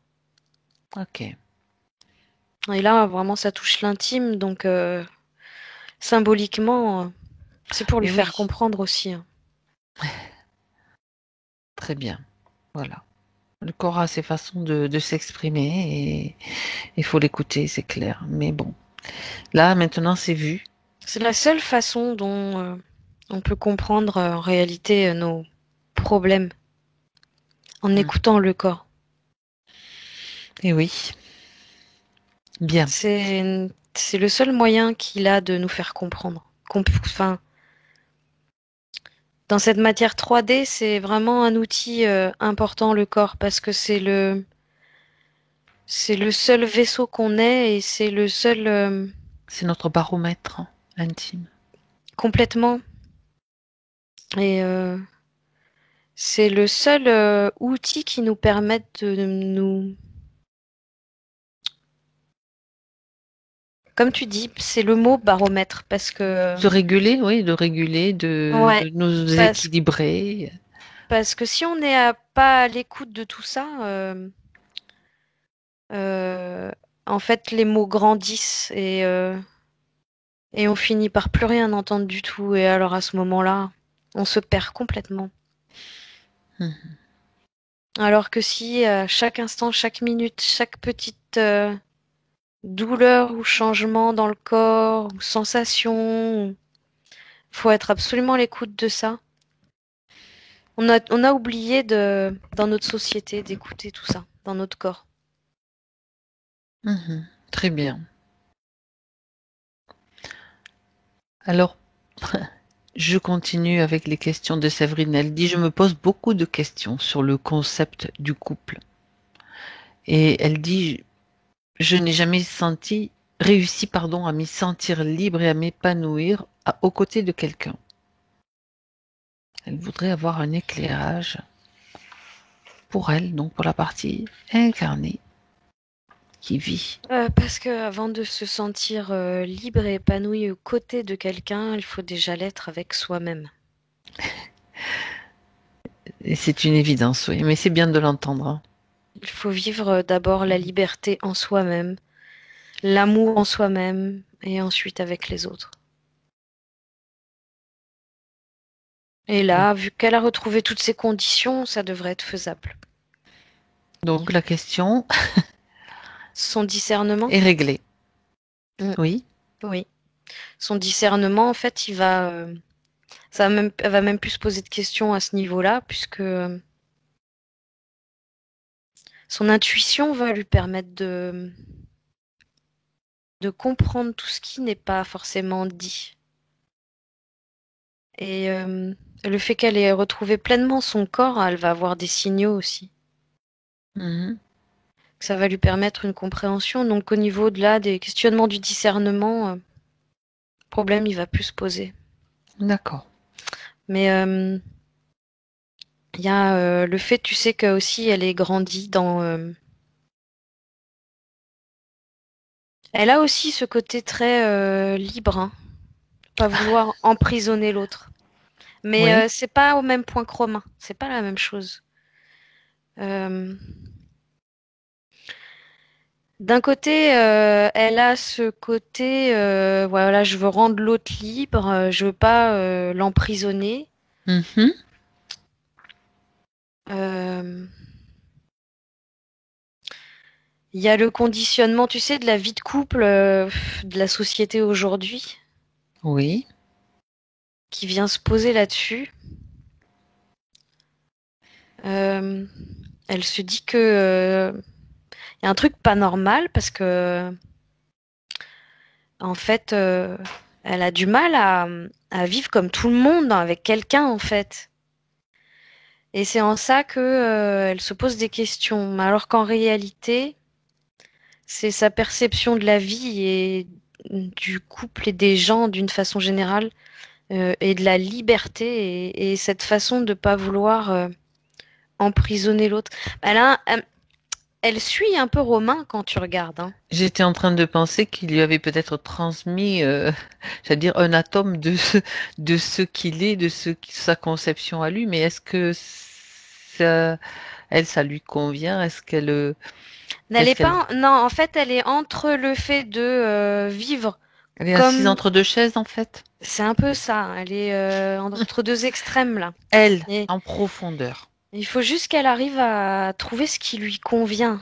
Ok. Et là, vraiment, ça touche l'intime, donc symboliquement, c'est pour lui Mais faire oui, comprendre aussi, hein. très bien. Voilà. Le corps a ses façons de s'exprimer et il faut l'écouter, c'est clair. Mais bon, là maintenant c'est vu. C'est la seule façon dont on peut comprendre en réalité nos problèmes en Hmm. écoutant le corps. Et oui, bien. C'est le seul moyen qu'il a de nous faire comprendre. Enfin, dans cette matière 3D, c'est vraiment un outil important, le corps, parce que c'est le seul vaisseau qu'on ait et c'est le seul C'est notre baromètre intime. complètement. Et c'est le seul outil qui nous permette de nous, comme tu dis, c'est le mot baromètre parce que De réguler, oui, de réguler, ouais, de nous parce équilibrer. parce que si on n'est pas à l'écoute de tout ça, euh, en fait, les mots grandissent et on finit par plus rien entendre du tout. Et alors à ce moment-là, on se perd complètement. Hmm. Alors que si à chaque instant, chaque minute, chaque petite douleur ou changement dans le corps ou sensation, faut être absolument à l'écoute de ça. On a oublié dans notre société d'écouter tout ça, dans notre corps. Mhm. Très bien. Alors, je continue avec les questions de Séverine. Elle dit, je me pose beaucoup de questions sur le concept du couple. Et elle dit, je n'ai jamais réussi, pardon, à m'y sentir libre et à m'épanouir aux côtés de quelqu'un. Elle voudrait avoir un éclairage pour elle, donc pour la partie incarnée qui vit. Parce que avant de se sentir libre et épanoui aux côtés de quelqu'un, il faut déjà l'être avec soi-même. Et c'est une évidence, oui, mais c'est bien de l'entendre, hein. Il faut vivre d'abord la liberté en soi-même, l'amour en soi-même, et ensuite avec les autres. Et là, vu qu'elle a retrouvé toutes ces conditions, ça devrait être faisable. Donc la question Son discernement, est réglée. mm, Oui. oui. Son discernement, en fait, elle va même plus se poser de questions à ce niveau-là, puisque son intuition va lui permettre de comprendre tout ce qui n'est pas forcément dit. Et le fait qu'elle ait retrouvé pleinement son corps, elle va avoir des signaux aussi. Mhm. Ça va lui permettre une compréhension. Donc au niveau de là, des questionnements du discernement, problème, il va plus se poser. D'accord. Mais il y a le fait, tu sais, que aussi elle est grandie dans. Elle a aussi ce côté très libre, hein, pas vouloir emprisonner l'autre. Mais Oui. c'est pas au même point que Romain. C'est pas la même chose. Euh, D'un côté, elle a ce côté, voilà, je veux rendre l'autre libre, je veux pas l'emprisonner. Mhm. Euh, Il y a le conditionnement, tu sais, de la vie de couple, de la société aujourd'hui. Oui. qui vient se poser là-dessus. Elle se dit que y a un truc pas normal parce que en fait, elle a du mal à vivre comme tout le monde avec quelqu'un en fait. Et c'est en ça que elle se pose des questions, alors qu'en réalité, c'est sa perception de la vie et du couple et des gens d'une façon générale et de la liberté et cette façon de pas vouloir emprisonner l'autre. Elle suit un peu Romain quand tu regardes, hein. J'étais en train de penser qu'il lui avait peut-être transmis, j'allais dire, un atome de ce qu'il est, sa conception à lui, mais est-ce que ça lui convient? Elle Est-ce est qu'elle, pas, non, en fait, elle est entre le fait de vivre elle est assise comme, entre deux chaises, en fait? c'est un peu ça. Elle est entre deux extrêmes là. Elle, Et en profondeur. il faut juste qu'elle arrive à trouver ce qui lui convient.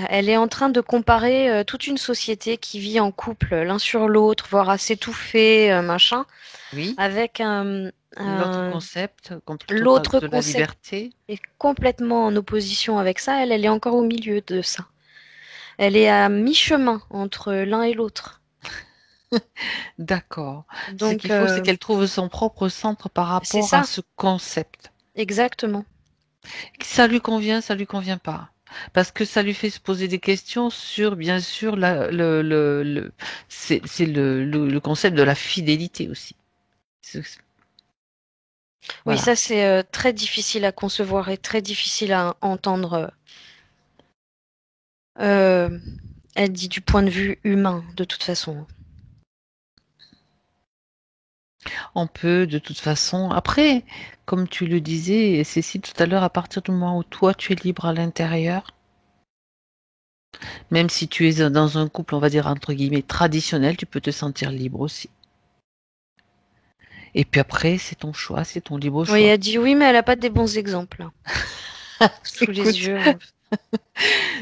Elle est en train de comparer toute une société qui vit en couple l'un sur l'autre, voire à s'étouffer, machin, Oui. avec L'autre un- concept, quand on parle l'autre de la concept liberté. est complètement en opposition avec ça. Elle est encore au milieu de ça. Elle est à mi-chemin entre l'un et l'autre. D'accord. Ce Donc, qu'il faut, c'est qu'elle trouve son propre centre par c'est rapport à ça, ce concept. exactement. Ça lui convient pas. Parce que ça lui fait se poser des questions sur, bien sûr, c'est le concept de la fidélité aussi. C'est- Oui, Voilà. ça, c'est très difficile à concevoir et très difficile à entendre. Euh, Elle dit du point de vue humain, de toute façon. On peut, de toute façon, après, comme tu le disais, Cécile, tout à l'heure, à partir du moment où toi, tu es libre à l'intérieur, même si tu es dans un couple, on va dire, entre guillemets, traditionnel, tu peux te sentir libre aussi. Et puis après, c'est ton choix, c'est ton libre Oui, choix. elle dit oui, mais elle n'a pas des bons exemples hein, sous les Écoute, yeux.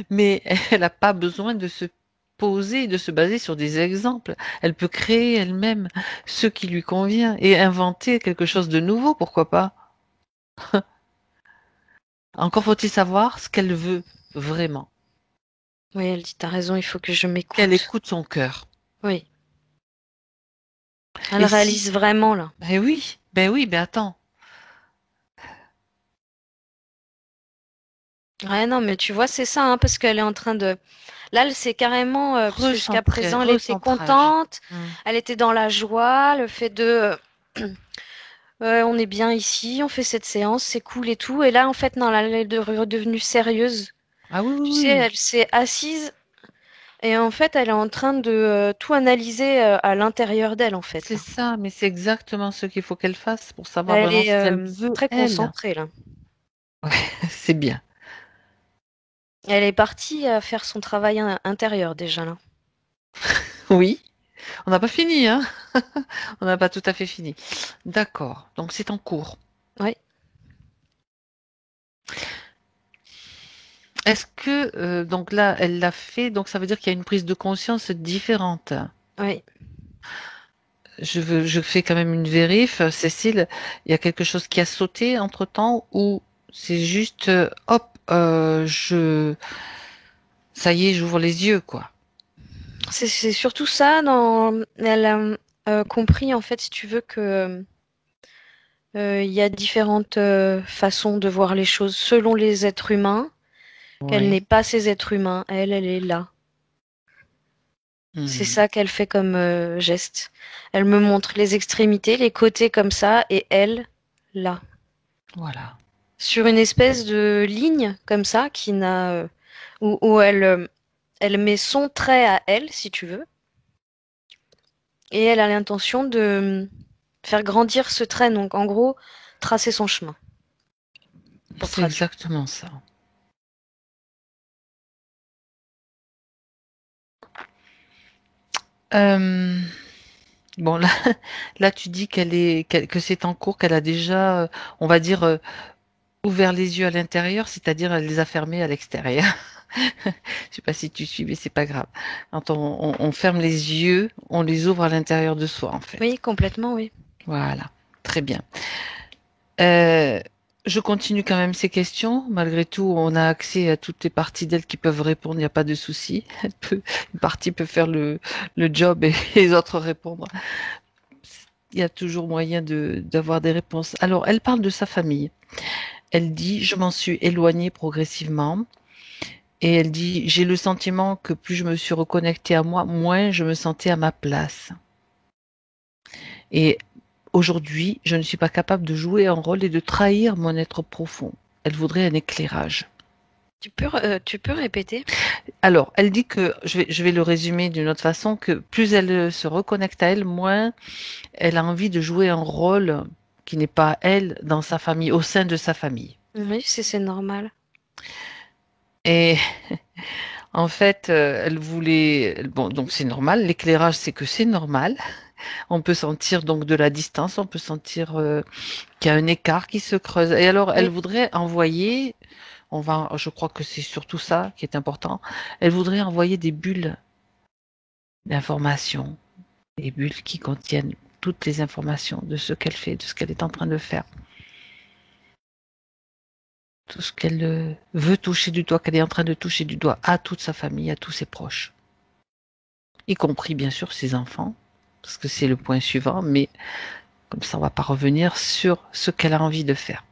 mais elle n'a pas besoin de se poser, de se baser sur des exemples. Elle peut créer elle-même ce qui lui convient et inventer quelque chose de nouveau, pourquoi pas? Encore faut-il savoir ce qu'elle veut vraiment. Oui, elle dit, t'as raison, il faut que je Qu'elle m'écoute. écoute son cœur. Oui, elle Et si, réalise vraiment là. ben oui, ben attends. Ouais, non, mais tu vois, c'est ça, hein, parce qu'elle est en train de. Là, elle s'est carrément, parce que jusqu'à présent, elle était Recentrage. contente, Hmm. elle était dans la joie, le fait de, on est bien ici, on fait cette séance, c'est cool et tout. Et là, en fait, non, là, elle est redevenue sérieuse. Ah oui, Tu oui, sais, oui. elle s'est assise et en fait, elle est en train de tout analyser à l'intérieur d'elle, en fait, C'est là. ça, mais c'est exactement ce qu'il faut qu'elle fasse pour savoir Elle vraiment est ce qu'elle veut, très elle. concentrée, là. C'est bien. Elle est partie à faire son travail intérieur déjà, là. Oui. On n'a pas fini, hein? On n'a pas tout à fait fini. D'accord. Donc c'est en cours. Oui, Est-ce que donc là, elle l'a fait, donc ça veut dire qu'il y a une prise de conscience différente. oui. Je fais quand même une vérif. Cécile, il y a quelque chose qui a sauté entre-temps ou c'est juste hop, ça y est, j'ouvre les yeux, quoi. C'est surtout ça. Elle a compris, en fait, si tu veux, que il y a différentes façons de voir les choses selon les êtres humains, qu'elle n'est Oui. pas ces êtres humains. Elle est là. C'est Hmm. ça qu'elle fait comme geste. Elle me montre les extrémités, les côtés comme ça, et elle, là. Voilà. Sur une espèce de ligne comme ça, où elle met son trait à elle, si tu veux, et elle a l'intention de faire grandir ce trait, donc en gros, tracer son chemin, pour C'est traduire. exactement ça. Euh, bon, là, là, tu dis que c'est en cours, qu'elle a déjà, on va dire, ouvert les yeux à l'intérieur, c'est-à-dire elle les a fermés à l'extérieur. Je sais pas si tu suis, mais c'est pas grave. Quand on ferme les yeux, on les ouvre à l'intérieur de soi, en fait. Oui, complètement, oui. Voilà, très bien. Euh, je continue quand même ces questions. Malgré tout, on a accès à toutes les parties d'elle qui peuvent répondre, il n'y a pas de souci. Une partie peut faire le job et les autres répondre. Il y a toujours moyen d'avoir des réponses. Alors, elle parle de sa famille. Elle dit, je m'en suis éloignée progressivement. Et elle dit, j'ai le sentiment que plus je me suis reconnectée à moi, moins je me sentais à ma place. Et aujourd'hui, je ne suis pas capable de jouer un rôle et de trahir mon être profond. Elle voudrait un éclairage. Tu peux répéter? Alors, elle dit que, je vais le résumer d'une autre façon, que plus elle se reconnecte à elle, moins elle a envie de jouer un rôle qui n'est pas elle dans sa famille, au sein de sa famille. Oui, c'est normal. Et en fait, elle voulait, bon, donc c'est normal. L'éclairage, c'est que c'est normal. On peut sentir donc de la distance, on peut sentir qu'il y a un écart qui se creuse. Et alors, elle Oui. voudrait envoyer, je crois que c'est surtout ça qui est important, elle voudrait envoyer des bulles d'informations, des bulles qui contiennent toutes les informations de ce qu'elle fait, de ce qu'elle est en train de faire. Tout ce qu'elle veut toucher du doigt, qu'elle est en train de toucher du doigt à toute sa famille, à tous ses proches, y compris bien sûr ses enfants, parce que c'est le point suivant, mais comme ça on ne va pas revenir sur ce qu'elle a envie de faire.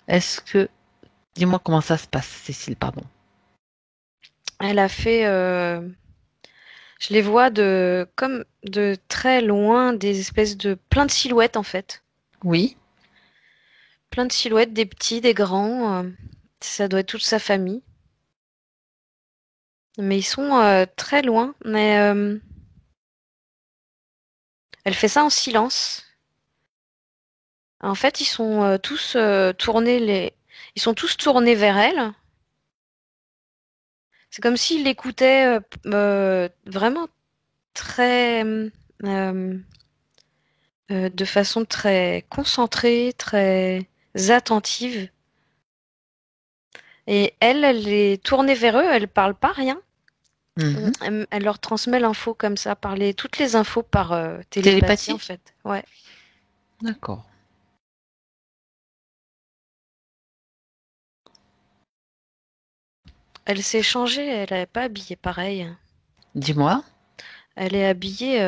Est-ce que, dis-moi comment ça se passe, Cécile, pardon. Elle a fait, je les vois comme de très loin, des espèces de plein de silhouettes en fait. Oui. Plein de silhouettes, des petits, des grands. Ça doit être toute sa famille. Mais ils sont très loin. Mais elle fait ça en silence. En fait, ils sont tous ils sont tous tournés vers elle. C'est comme s'ils l'écoutaient vraiment très, de façon très concentrée, très attentive. Et elle est tournée vers eux, elle parle pas rien. Mhm. Elle leur transmet l'info comme ça, toutes les infos par télépathie en Télépathie. fait. Ouais. D'accord. Elle s'est changée, elle n'est pas habillée pareil. Dis-moi. Elle est habillée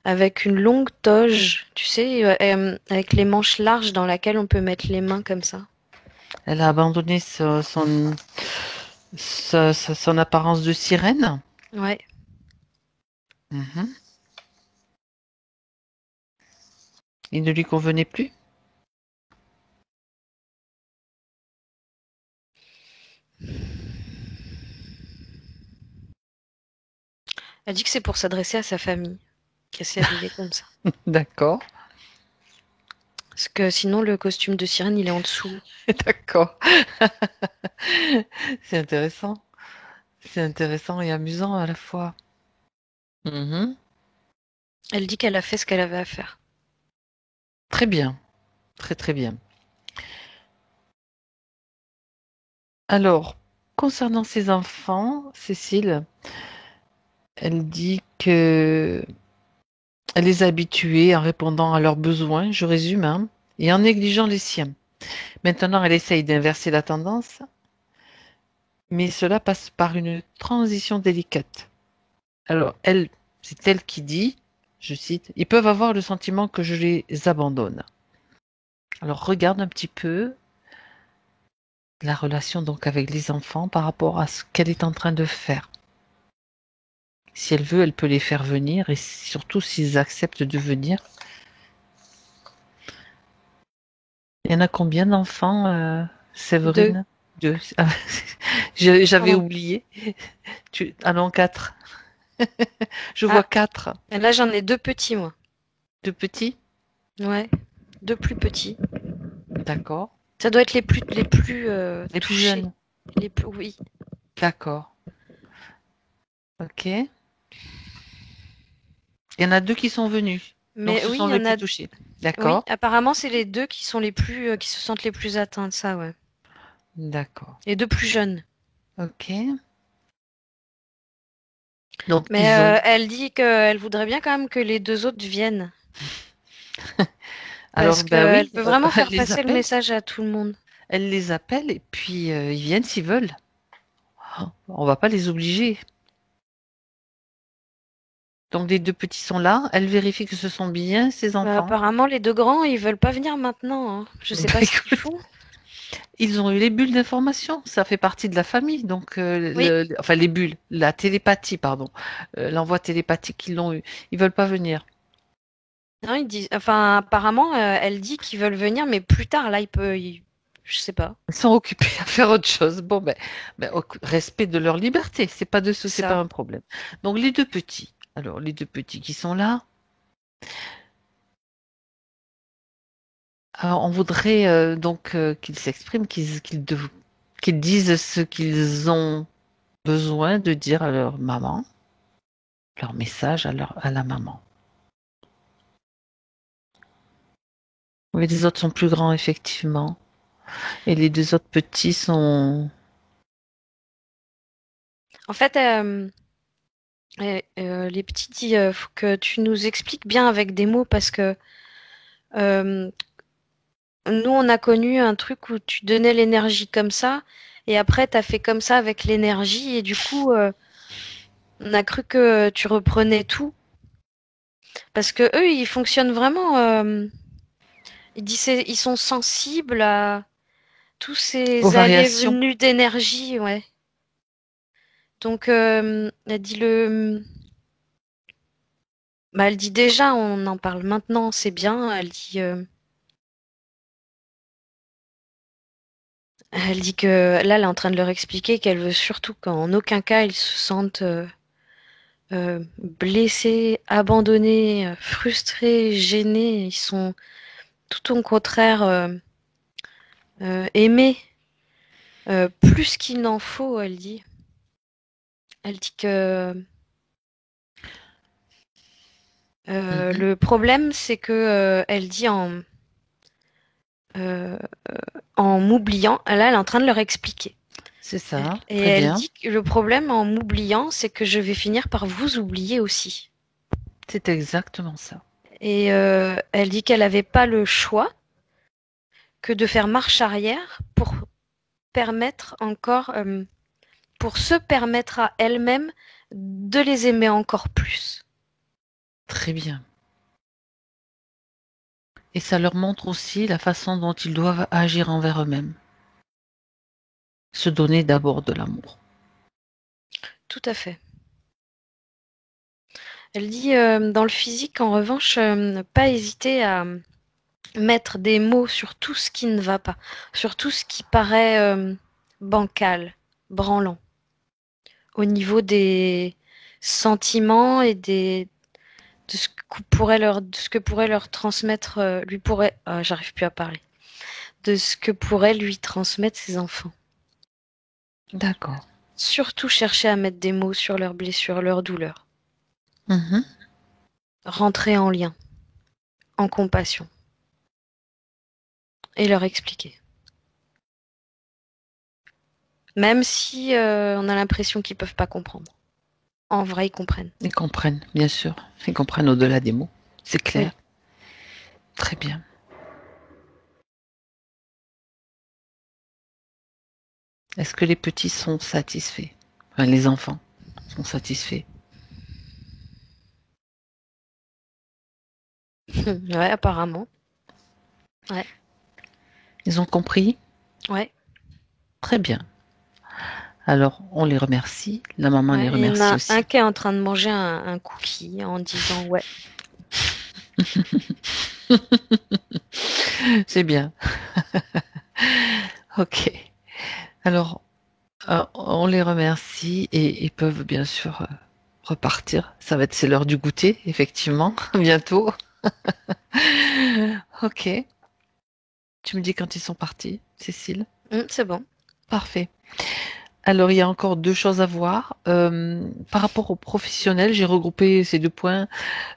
avec une longue toge, tu sais, avec les manches larges dans laquelle on peut mettre les mains comme ça. Elle a abandonné son apparence de sirène. Ouais. Mhm. Il ne lui convenait plus. Elle dit que c'est pour s'adresser à sa famille qu'elle s'est habillée comme ça. D'accord. Parce que sinon, le costume de sirène, il est en dessous. D'accord. C'est intéressant. C'est intéressant et amusant à la fois. Mhm. Elle dit qu'elle a fait ce qu'elle avait à faire. Très bien. Très très bien. Alors, concernant ses enfants, Cécile, elle dit que elle les a habitués en répondant à leurs besoins, je résume, hein, et en négligeant les siens. Maintenant, elle essaye d'inverser la tendance, mais cela passe par une transition délicate. Alors, c'est elle qui dit, je cite, ils peuvent avoir le sentiment que je les abandonne. Alors, regarde un petit peu la relation donc avec les enfants par rapport à ce qu'elle est en train de faire. Si elle veut, elle peut les faire venir et surtout s'ils acceptent de venir. Il y en a combien d'enfants, 2. Séverine? Deux. Ah, j'avais Pardon. oublié. Ah non, quatre. Je vois Ah, quatre. et là, j'en ai 2 petits, moi. De petits? Ouais. 2 plus petits. D'accord. Ça doit être les plus Les plus touchés. jeunes? Oui. D'accord. Ok. Il y en a deux qui sont venus. Donc Mais ce oui, il sont y les en plus a. touchés. Oui, D'accord. apparemment, c'est les 2 qui sont les plus, qui se sentent les plus atteints de ça, ouais. D'accord. Et deux plus jeunes. Ok. Donc, Mais ils ont. elle dit qu'elle voudrait bien quand même que les deux autres viennent. Alors, Parce ben qu'elle oui, veut vraiment elle faire les passer le appelle. message à tout le monde. Elle les appelle et puis ils viennent s'ils veulent. Oh, on va pas les obliger. Donc, les deux petits sont là. Elle vérifie que ce sont bien ses Bah, enfants. apparemment, les deux grands, ils veulent pas venir maintenant, hein. Je sais Bah, pas ce qu'ils écoute, font. ils ont eu les bulles d'information. Ça fait partie de la famille. Donc, Oui. enfin, les bulles, la télépathie, pardon. L'envoi télépathique, ils l'ont eu. Ils veulent pas venir. Non, ils disent. Enfin, apparemment, elle dit qu'ils veulent venir, mais plus tard. Là, je sais pas. Ils sont occupés à faire autre chose. Bon, respect de leur liberté. C'est pas de C'est c'est pas ça. un problème. Donc, les deux petits. Alors, les deux petits qui sont là. On voudrait donc qu'ils s'expriment, qu'ils disent ce qu'ils ont besoin de dire à leur maman, leur message à la maman. Mais les autres sont plus grands, effectivement. Et les deux autres petits sont. En fait, les petits disent faut que tu nous expliques bien avec des mots parce que euh, nous, on a connu un truc où tu donnais l'énergie comme ça et après, tu as fait comme ça avec l'énergie et du coup, on a cru que tu reprenais tout parce que eux, ils fonctionnent vraiment. Ils sont sensibles à tous Aux ces allées et variations. venues d'énergie, ouais. Donc, elle dit bah, elle dit déjà, on en parle maintenant, c'est bien. Elle dit que là, elle est en train de leur expliquer qu'elle veut surtout qu'en aucun cas ils se sentent blessés, abandonnés, frustrés, gênés. Ils sont tout au contraire aimés plus qu'il n'en faut, elle dit. Elle dit que Mhm. le problème, c'est que elle dit euh, en m'oubliant, là, elle est en train de leur expliquer. C'est ça, Et très elle bien. dit que le problème en m'oubliant, c'est que je vais finir par vous oublier aussi. C'est exactement ça. Et elle dit qu'elle n'avait pas le choix que de faire marche arrière pour permettre encore, pour se permettre à elle-même de les aimer encore plus. Très bien. Et ça leur montre aussi la façon dont ils doivent agir envers eux-mêmes. Se donner d'abord de l'amour. Tout à fait. Elle dit dans le physique, en revanche, ne pas hésiter à mettre des mots sur tout ce qui ne va pas, sur tout ce qui paraît bancal, branlant, au niveau des sentiments et de ce que pourrait leur transmettre, j'arrive plus à parler, de ce que pourraient lui transmettre ses enfants. D'accord. Surtout chercher à mettre des mots sur leurs blessures, leurs douleurs. Mhm. Rentrer en lien, en compassion. Et leur expliquer. Même si on a l'impression qu'ils peuvent pas comprendre. En vrai, ils comprennent. Ils comprennent, bien sûr. Ils comprennent au-delà des mots. C'est Oui. clair. Très bien. Est-ce que les petits sont satisfaits? Enfin, les enfants sont satisfaits. Ouais, apparemment. Ouais. Ils ont compris? Ouais. Très bien. Alors, on les remercie. La maman les Ouais. Il y en remercie a un aussi. qui est en train de manger un cookie en disant ouais. C'est bien. Ok. Alors, on les remercie et ils peuvent bien sûr repartir. C'est l'heure du goûter, effectivement, bientôt. Ok. Tu me dis quand ils sont partis, Cécile? C'est bon. Parfait. Alors, il y a encore deux choses à voir. Par rapport aux professionnels, j'ai regroupé ces deux points.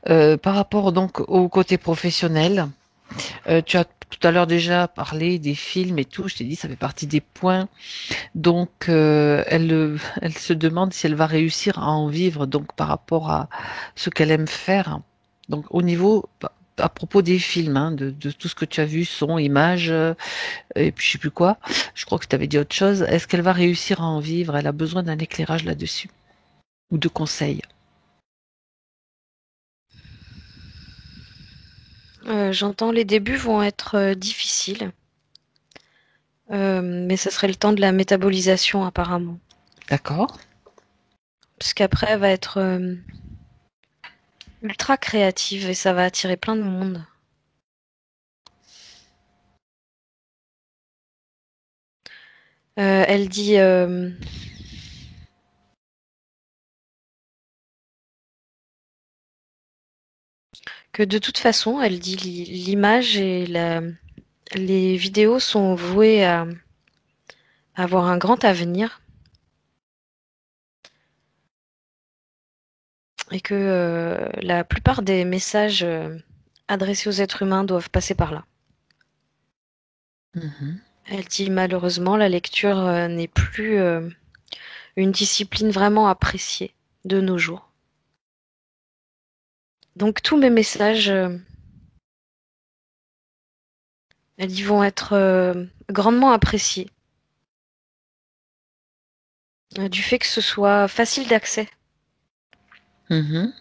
Par rapport donc au côté professionnel. Tu as tout à l'heure déjà parlé des films et tout. Je t'ai dit, ça fait partie des points. Donc, elle se demande si elle va réussir à en vivre. Donc, par rapport à ce qu'elle aime faire. Donc, au niveau, à propos des films, hein, de tout ce que tu as vu, son, images, et puis je sais plus quoi. Je crois que tu avais dit autre chose. Est-ce qu'elle va réussir à en vivre? Elle a besoin d'un éclairage là-dessus ou de conseils. J'entends les débuts vont être difficiles, mais ça serait le temps de la métabolisation apparemment. D'accord? Parce qu'après, elle va être ultra créative et ça va attirer plein de monde. Elle dit que de toute façon, elle dit l'image et les vidéos sont vouées à avoir un grand avenir et que la plupart des messages adressés aux êtres humains doivent passer par là. Mhm. Elle dit malheureusement, la lecture n'est plus une discipline vraiment appréciée de nos jours. Donc tous mes messages, ils vont être grandement appréciés du fait que ce soit facile d'accès. Mhm.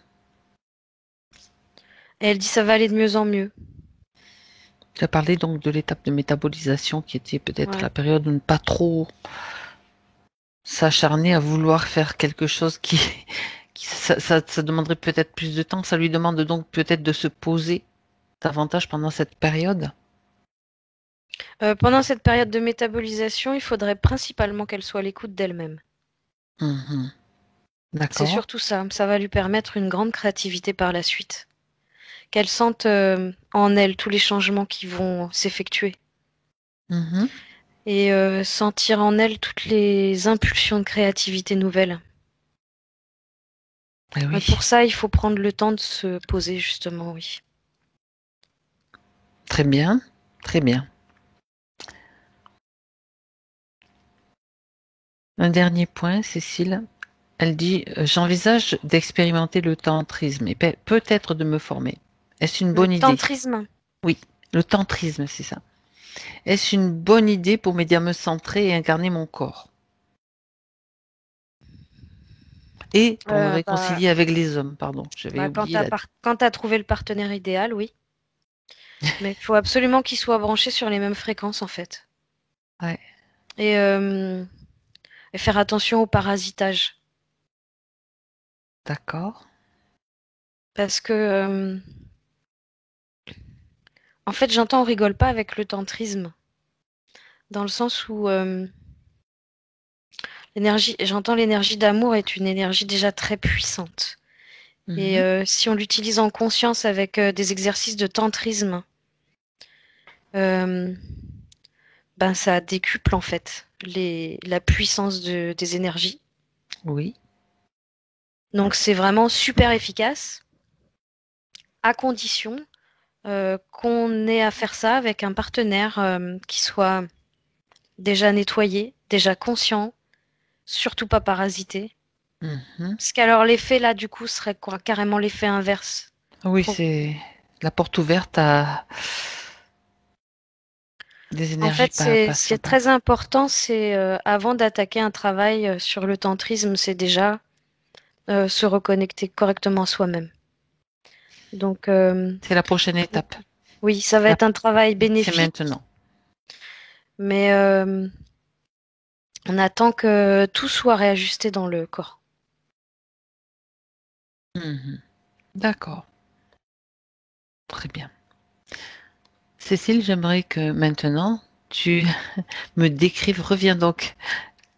Et elle dit ça va aller de mieux en mieux. Tu as parlé donc de l'étape de métabolisation qui était peut-être la Ouais. période où ne pas trop s'acharner à vouloir faire quelque chose ça demanderait peut-être plus de temps. Ça lui demande donc peut-être de se poser davantage pendant cette période. Pendant cette période de métabolisation, il faudrait principalement qu'elle soit à l'écoute d'elle-même. Mhm. C'est D'accord. surtout ça. Ça va lui permettre une grande créativité par la suite. Qu'elle sente en elle tous les changements qui vont s'effectuer. Mhm. Et sentir en elle toutes les impulsions de créativité nouvelles. Eh Mais oui, pour ça, il faut prendre le temps de se poser, justement, oui. très bien, très bien. Un dernier point, Cécile. Elle dit, j'envisage d'expérimenter le tantrisme et peut-être de me former. Est-ce une Le bonne idée? tantrisme. Oui, le tantrisme, c'est ça. Est-ce une bonne idée pour m'aider à me centrer et incarner mon corps? Et pour me Euh, bah, réconcilier avec les hommes, pardon, j'avais quand oublié la... quand t'as trouvé le partenaire idéal, oui. Mais il faut absolument qu'il soit branché sur les mêmes fréquences, en fait. Ouais, Et, euh, et faire attention au parasitage. d'accord. Parce que, en fait, j'entends on rigole pas avec le tantrisme. Dans le sens où j'entends l'énergie d'amour est une énergie déjà très puissante. Et Mhm. si on l'utilise en conscience avec des exercices de tantrisme, euh, ben ça décuple en fait la puissance des énergies. Oui, Donc c'est vraiment super efficace, à condition qu'on ait à faire ça avec un partenaire qui soit déjà nettoyé, déjà conscient, surtout pas parasité. mhm. Parce qu'alors l'effet là du coup serait quoi, carrément l'effet inverse. Oui, Pro- c'est la porte ouverte à des En énergies fait, pas ce qui est sympas. très important, c'est avant d'attaquer un travail sur le tantrisme, c'est déjà se reconnecter correctement à soi-même. Donc, C'est la prochaine étape. oui, ça va La- être un travail C'est bénéfique, maintenant. mais on attend que tout soit réajusté dans le corps. Mhm. D'accord, très bien. Cécile, j'aimerais que maintenant tu me décrives, reviens donc,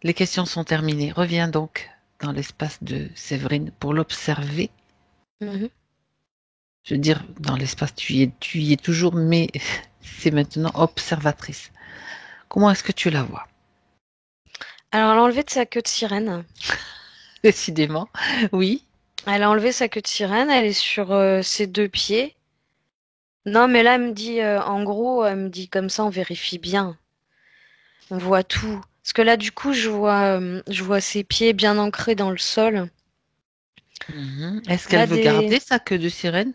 les questions sont terminées, reviens donc dans l'espace de Séverine pour l'observer. Mhm. Je veux dire, dans l'espace, tu y es toujours, mais c'est maintenant observatrice. Comment est-ce que tu la vois? Alors, elle a enlevé de sa queue de sirène. Décidément, oui. Elle a enlevé sa queue de sirène, elle est sur ses deux pieds Non, mais là, elle me dit, en gros, elle me dit comme ça, on vérifie bien. On voit tout. Parce que là, du coup, je vois ses pieds bien ancrés dans le sol. Mhm. Est-ce qu'elle Là, veut des... garder sa queue de sirène?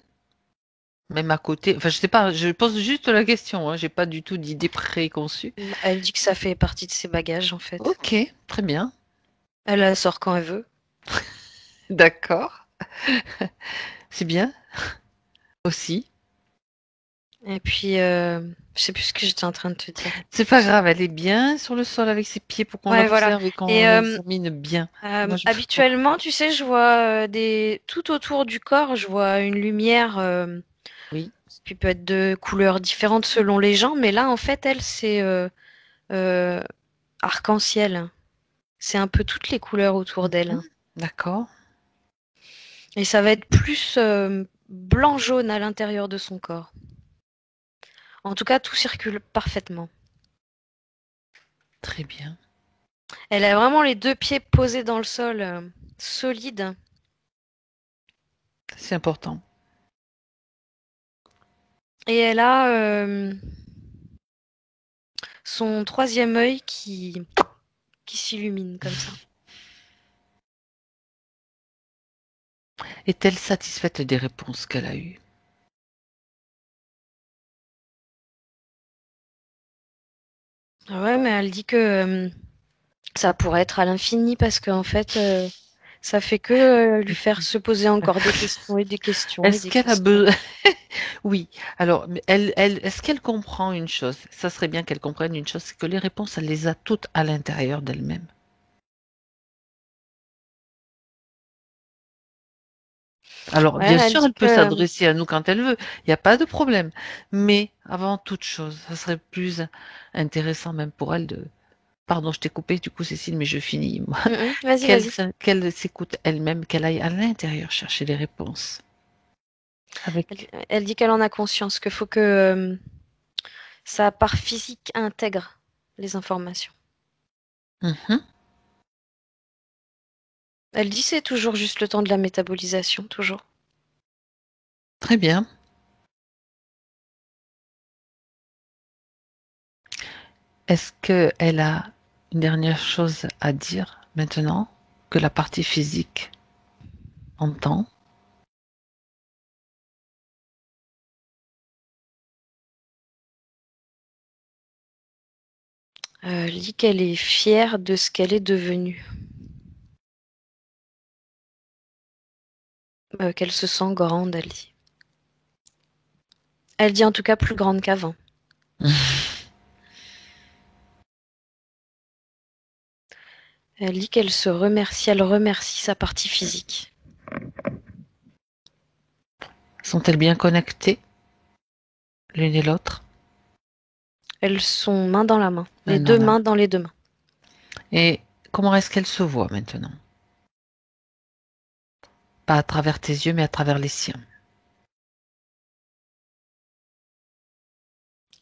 Même à côté. Enfin, je sais pas, je pose juste la question, hein. J'ai pas du tout d'idée préconçue. Elle dit que ça fait partie de ses bagages, en fait. Ok, très bien. Elle la sort quand elle veut. D'accord. C'est bien aussi. Et puis, je sais plus ce que j'étais en train de te dire. C'est pas grave, elle est bien sur le sol avec ses pieds pour qu'on Ouais, voilà. l'observe et qu'on Et l'examine bien. Moi, je... habituellement, tu sais, je vois des tout autour du corps, je vois une lumière Oui. qui peut être de couleurs différentes selon les gens, mais là, en fait, elle, c'est euh, arc-en-ciel. C'est un peu toutes les couleurs autour d'elle. Mhm. D'accord. Et ça va être plus blanc-jaune à l'intérieur de son corps. En tout cas, tout circule parfaitement. Très bien. Elle a vraiment les deux pieds posés dans le sol, solide. C'est important. Et elle a son troisième œil qui s'illumine comme ça. Est-elle satisfaite des réponses qu'elle a eues? Ah ouais, mais elle dit que ça pourrait être à l'infini parce qu'en fait, ça fait que lui faire se poser encore des questions et des questions et Est-ce des qu'elle a questions. besoin... Oui. Alors, mais est-ce qu'elle comprend une chose? Ça serait bien qu'elle comprenne une chose, c'est que les réponses, elle les a toutes à l'intérieur d'elle-même. Alors, Ouais, bien elle sûr, dit elle peut que s'adresser à nous quand elle veut, il n'y a pas de problème. Mais avant toute chose, ça serait plus intéressant même pour elle de... Pardon, je t'ai coupé du coup, Cécile, mais je finis, moi. Vas-y, vas-y. Qu'elle s'écoute elle-même, qu'elle aille à l'intérieur chercher les réponses. Avec... Elle dit qu'elle en a conscience, qu'il faut que sa part physique intègre les informations. Mhm. Elle dit c'est toujours juste le temps de la métabolisation, toujours. Très bien. Est-ce qu'elle a une dernière chose à dire maintenant que la partie physique entend? Elle dit qu'elle est fière de ce qu'elle est devenue, qu'elle se sent grande, elle dit. Elle dit en tout cas plus grande qu'avant. Elle dit qu'elle se remercie, elle remercie sa partie physique. Sont-elles bien connectées l'une et l'autre? Elles sont main dans la main, les deux Maintenant. mains dans les deux mains. Et comment est-ce qu'elle se voit maintenant? Pas à travers tes yeux, mais à travers les siens.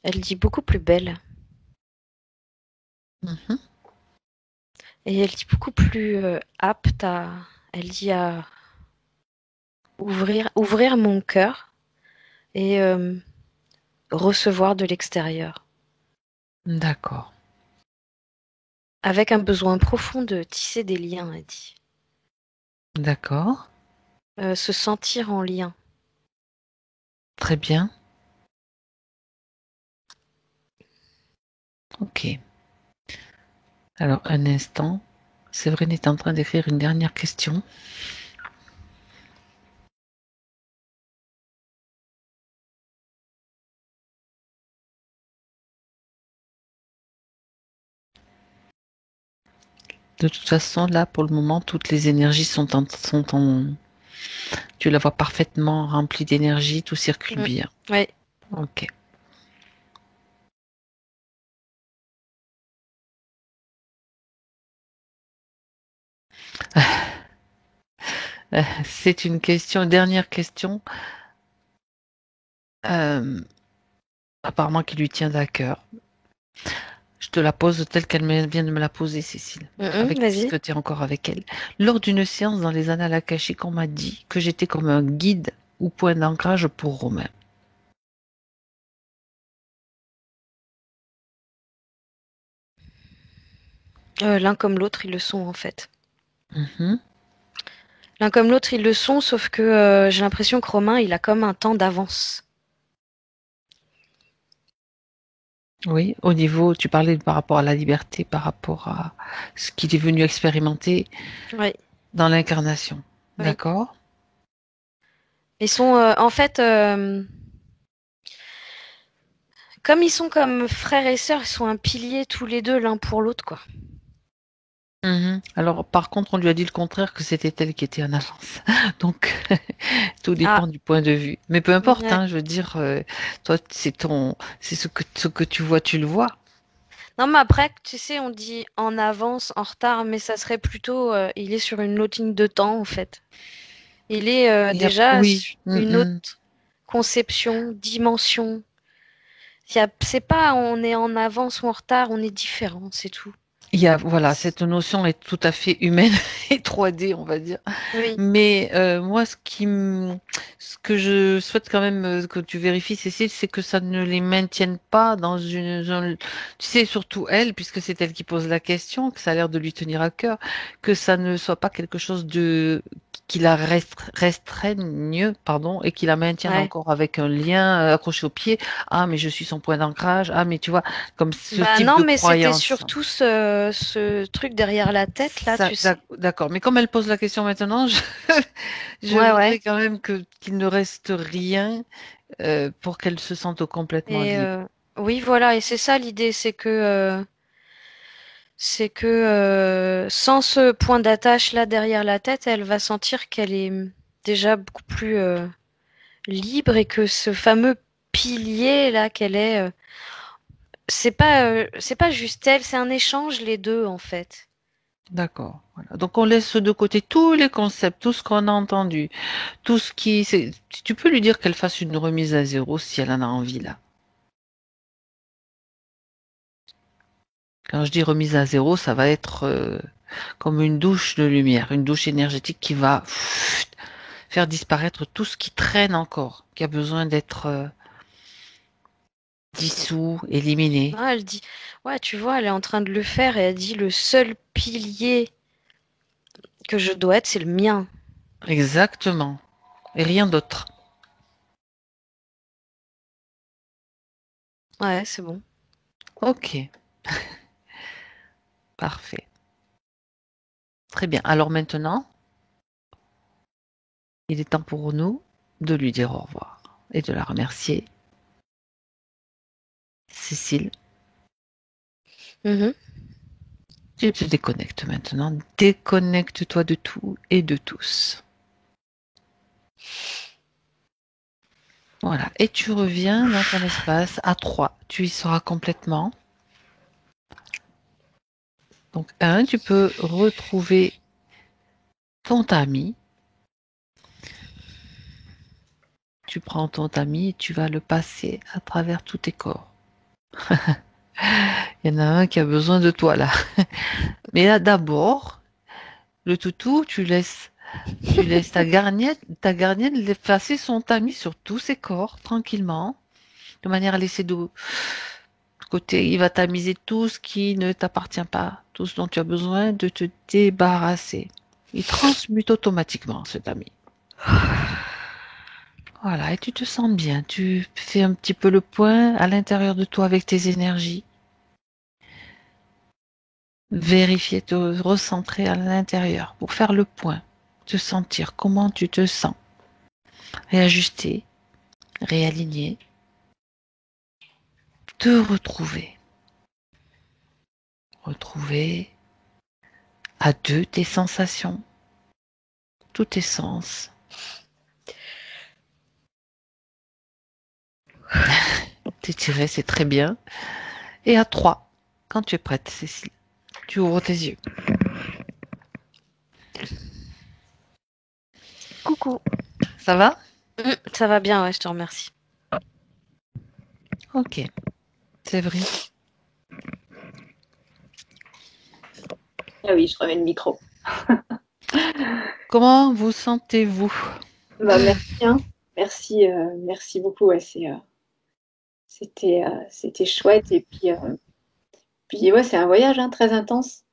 Elle dit beaucoup plus belle. Mhm. Et elle dit beaucoup plus apte à, elle dit à ouvrir mon cœur et recevoir de l'extérieur. D'accord. Avec un besoin profond de tisser des liens, elle dit. D'accord. Se sentir en lien. Très bien. Ok. Alors, un instant. Séverine est en train d'écrire une dernière question. De toute façon, là, pour le moment, toutes les énergies tu la vois parfaitement remplie d'énergie, tout circule Mm. bien. Ouais. Ok. C'est une question, dernière question, euh, apparemment qui lui tient à cœur. Je te la pose telle qu'elle vient de me la poser, Cécile, Vas-y. puisque tu es encore avec elle. Lors d'une séance dans les annales akashiques, on m'a dit que j'étais comme un guide ou point d'ancrage pour Romain. L'un comme l'autre, ils le sont en fait. Mhm. L'un comme l'autre, ils le sont, sauf que j'ai l'impression que Romain, il a comme un temps d'avance. Oui, au niveau, tu parlais par rapport à la liberté, par rapport à ce qu'il est venu expérimenter Oui, dans l'incarnation. oui. D'accord? Ils sont en fait, comme ils sont comme frères et sœurs, ils sont un pilier tous les deux l'un pour l'autre, quoi. Mhm. Alors, par contre, on lui a dit le contraire, que c'était elle qui était en avance. Donc, tout Ah, dépend du point de vue. Mais peu importe, ouais. hein, je veux dire, toi, c'est ce que tu vois, tu le vois. Non, mais après, tu sais, on dit en avance, en retard, mais ça serait plutôt, il est sur une autre ligne de temps, en fait. Il est déjà Oui. sur une autre Mhm. conception, dimension. C'est pas on est en avance ou en retard, on est différent, c'est tout. Voilà, cette notion est tout à fait humaine et 3D, on va dire. Oui, Mais moi, ce que je souhaite quand même que tu vérifies, Cécile, c'est que ça ne les maintienne pas dans tu sais, surtout elle, puisque c'est elle qui pose la question, que ça a l'air de lui tenir à cœur, que ça ne soit pas quelque chose de qui la restreigne, pardon, et qui la maintienne ouais. encore avec un lien accroché au pied. Ah, mais je suis son point d'ancrage. Ah, mais tu vois, comme ce Bah type non, de mais c'était croyance. surtout ce truc derrière la tête, là, tu sais. D'accord, mais comme elle pose la question maintenant, je Ouais, ouais. voudrais quand même qu'il ne reste rien pour qu'elle se sente complètement Et libre. oui, voilà, et c'est ça l'idée, c'est que sans ce point d'attache là derrière la tête, elle va sentir qu'elle est déjà beaucoup plus libre et que ce fameux pilier là qu'elle est, c'est pas juste elle, c'est un échange les deux en fait. D'accord. Voilà. Donc on laisse de côté tous les concepts, tout ce qu'on a entendu, tout ce qui... Tu peux lui dire qu'elle fasse une remise à zéro si elle en a envie là. Quand je dis remise à zéro, ça va être comme une douche de lumière, une douche énergétique qui va faire disparaître tout ce qui traîne encore, qui a besoin d'être dissous, éliminé. Ah, elle dit, ouais, tu vois, elle est en train de le faire et elle dit le seul pilier que je dois être, c'est le mien. Exactement. Et rien d'autre. Ouais, c'est bon. Ok, parfait. Très bien. Alors maintenant, il est temps pour nous de lui dire au revoir et de la remercier. Cécile, Mhm. tu te déconnectes maintenant. Déconnecte-toi de tout et de tous. Voilà. Et tu reviens dans ton espace à 3. Tu y seras complètement. Donc, tu peux retrouver ton tamis. Tu prends ton tamis et tu vas le passer à travers tous tes corps. Il y en a un qui a besoin de toi là. Mais là, d'abord, le toutou, tu laisses ta gardienne passer son tamis sur tous ses corps tranquillement, de manière à laisser de côté. Il va tamiser tout ce qui ne t'appartient pas, tout ce dont tu as besoin de te débarrasser. Il transmute automatiquement ce tamis. Voilà, et tu te sens bien. Tu fais un petit peu le point à l'intérieur de toi avec tes énergies. Vérifier, te recentrer à l'intérieur pour faire le point, te sentir comment tu te sens, réajuster, réaligner, te retrouver à deux tes sensations, tous tes sens. T'étirer, c'est très bien. Et à trois, quand tu es prête, Cécile, tu ouvres tes yeux. Coucou. Ça va? Ça va bien, ouais, je te remercie. Ok, c'est vrai. Ah oui, je remets le micro. Comment vous sentez-vous? Bah, merci, hein. Merci, merci beaucoup. Ouais, c'était chouette. Et puis ouais, c'est un voyage hein, très intense.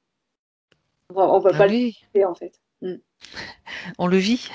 On ne peut Ah pas le oui, faire en fait. Mm. on le vit.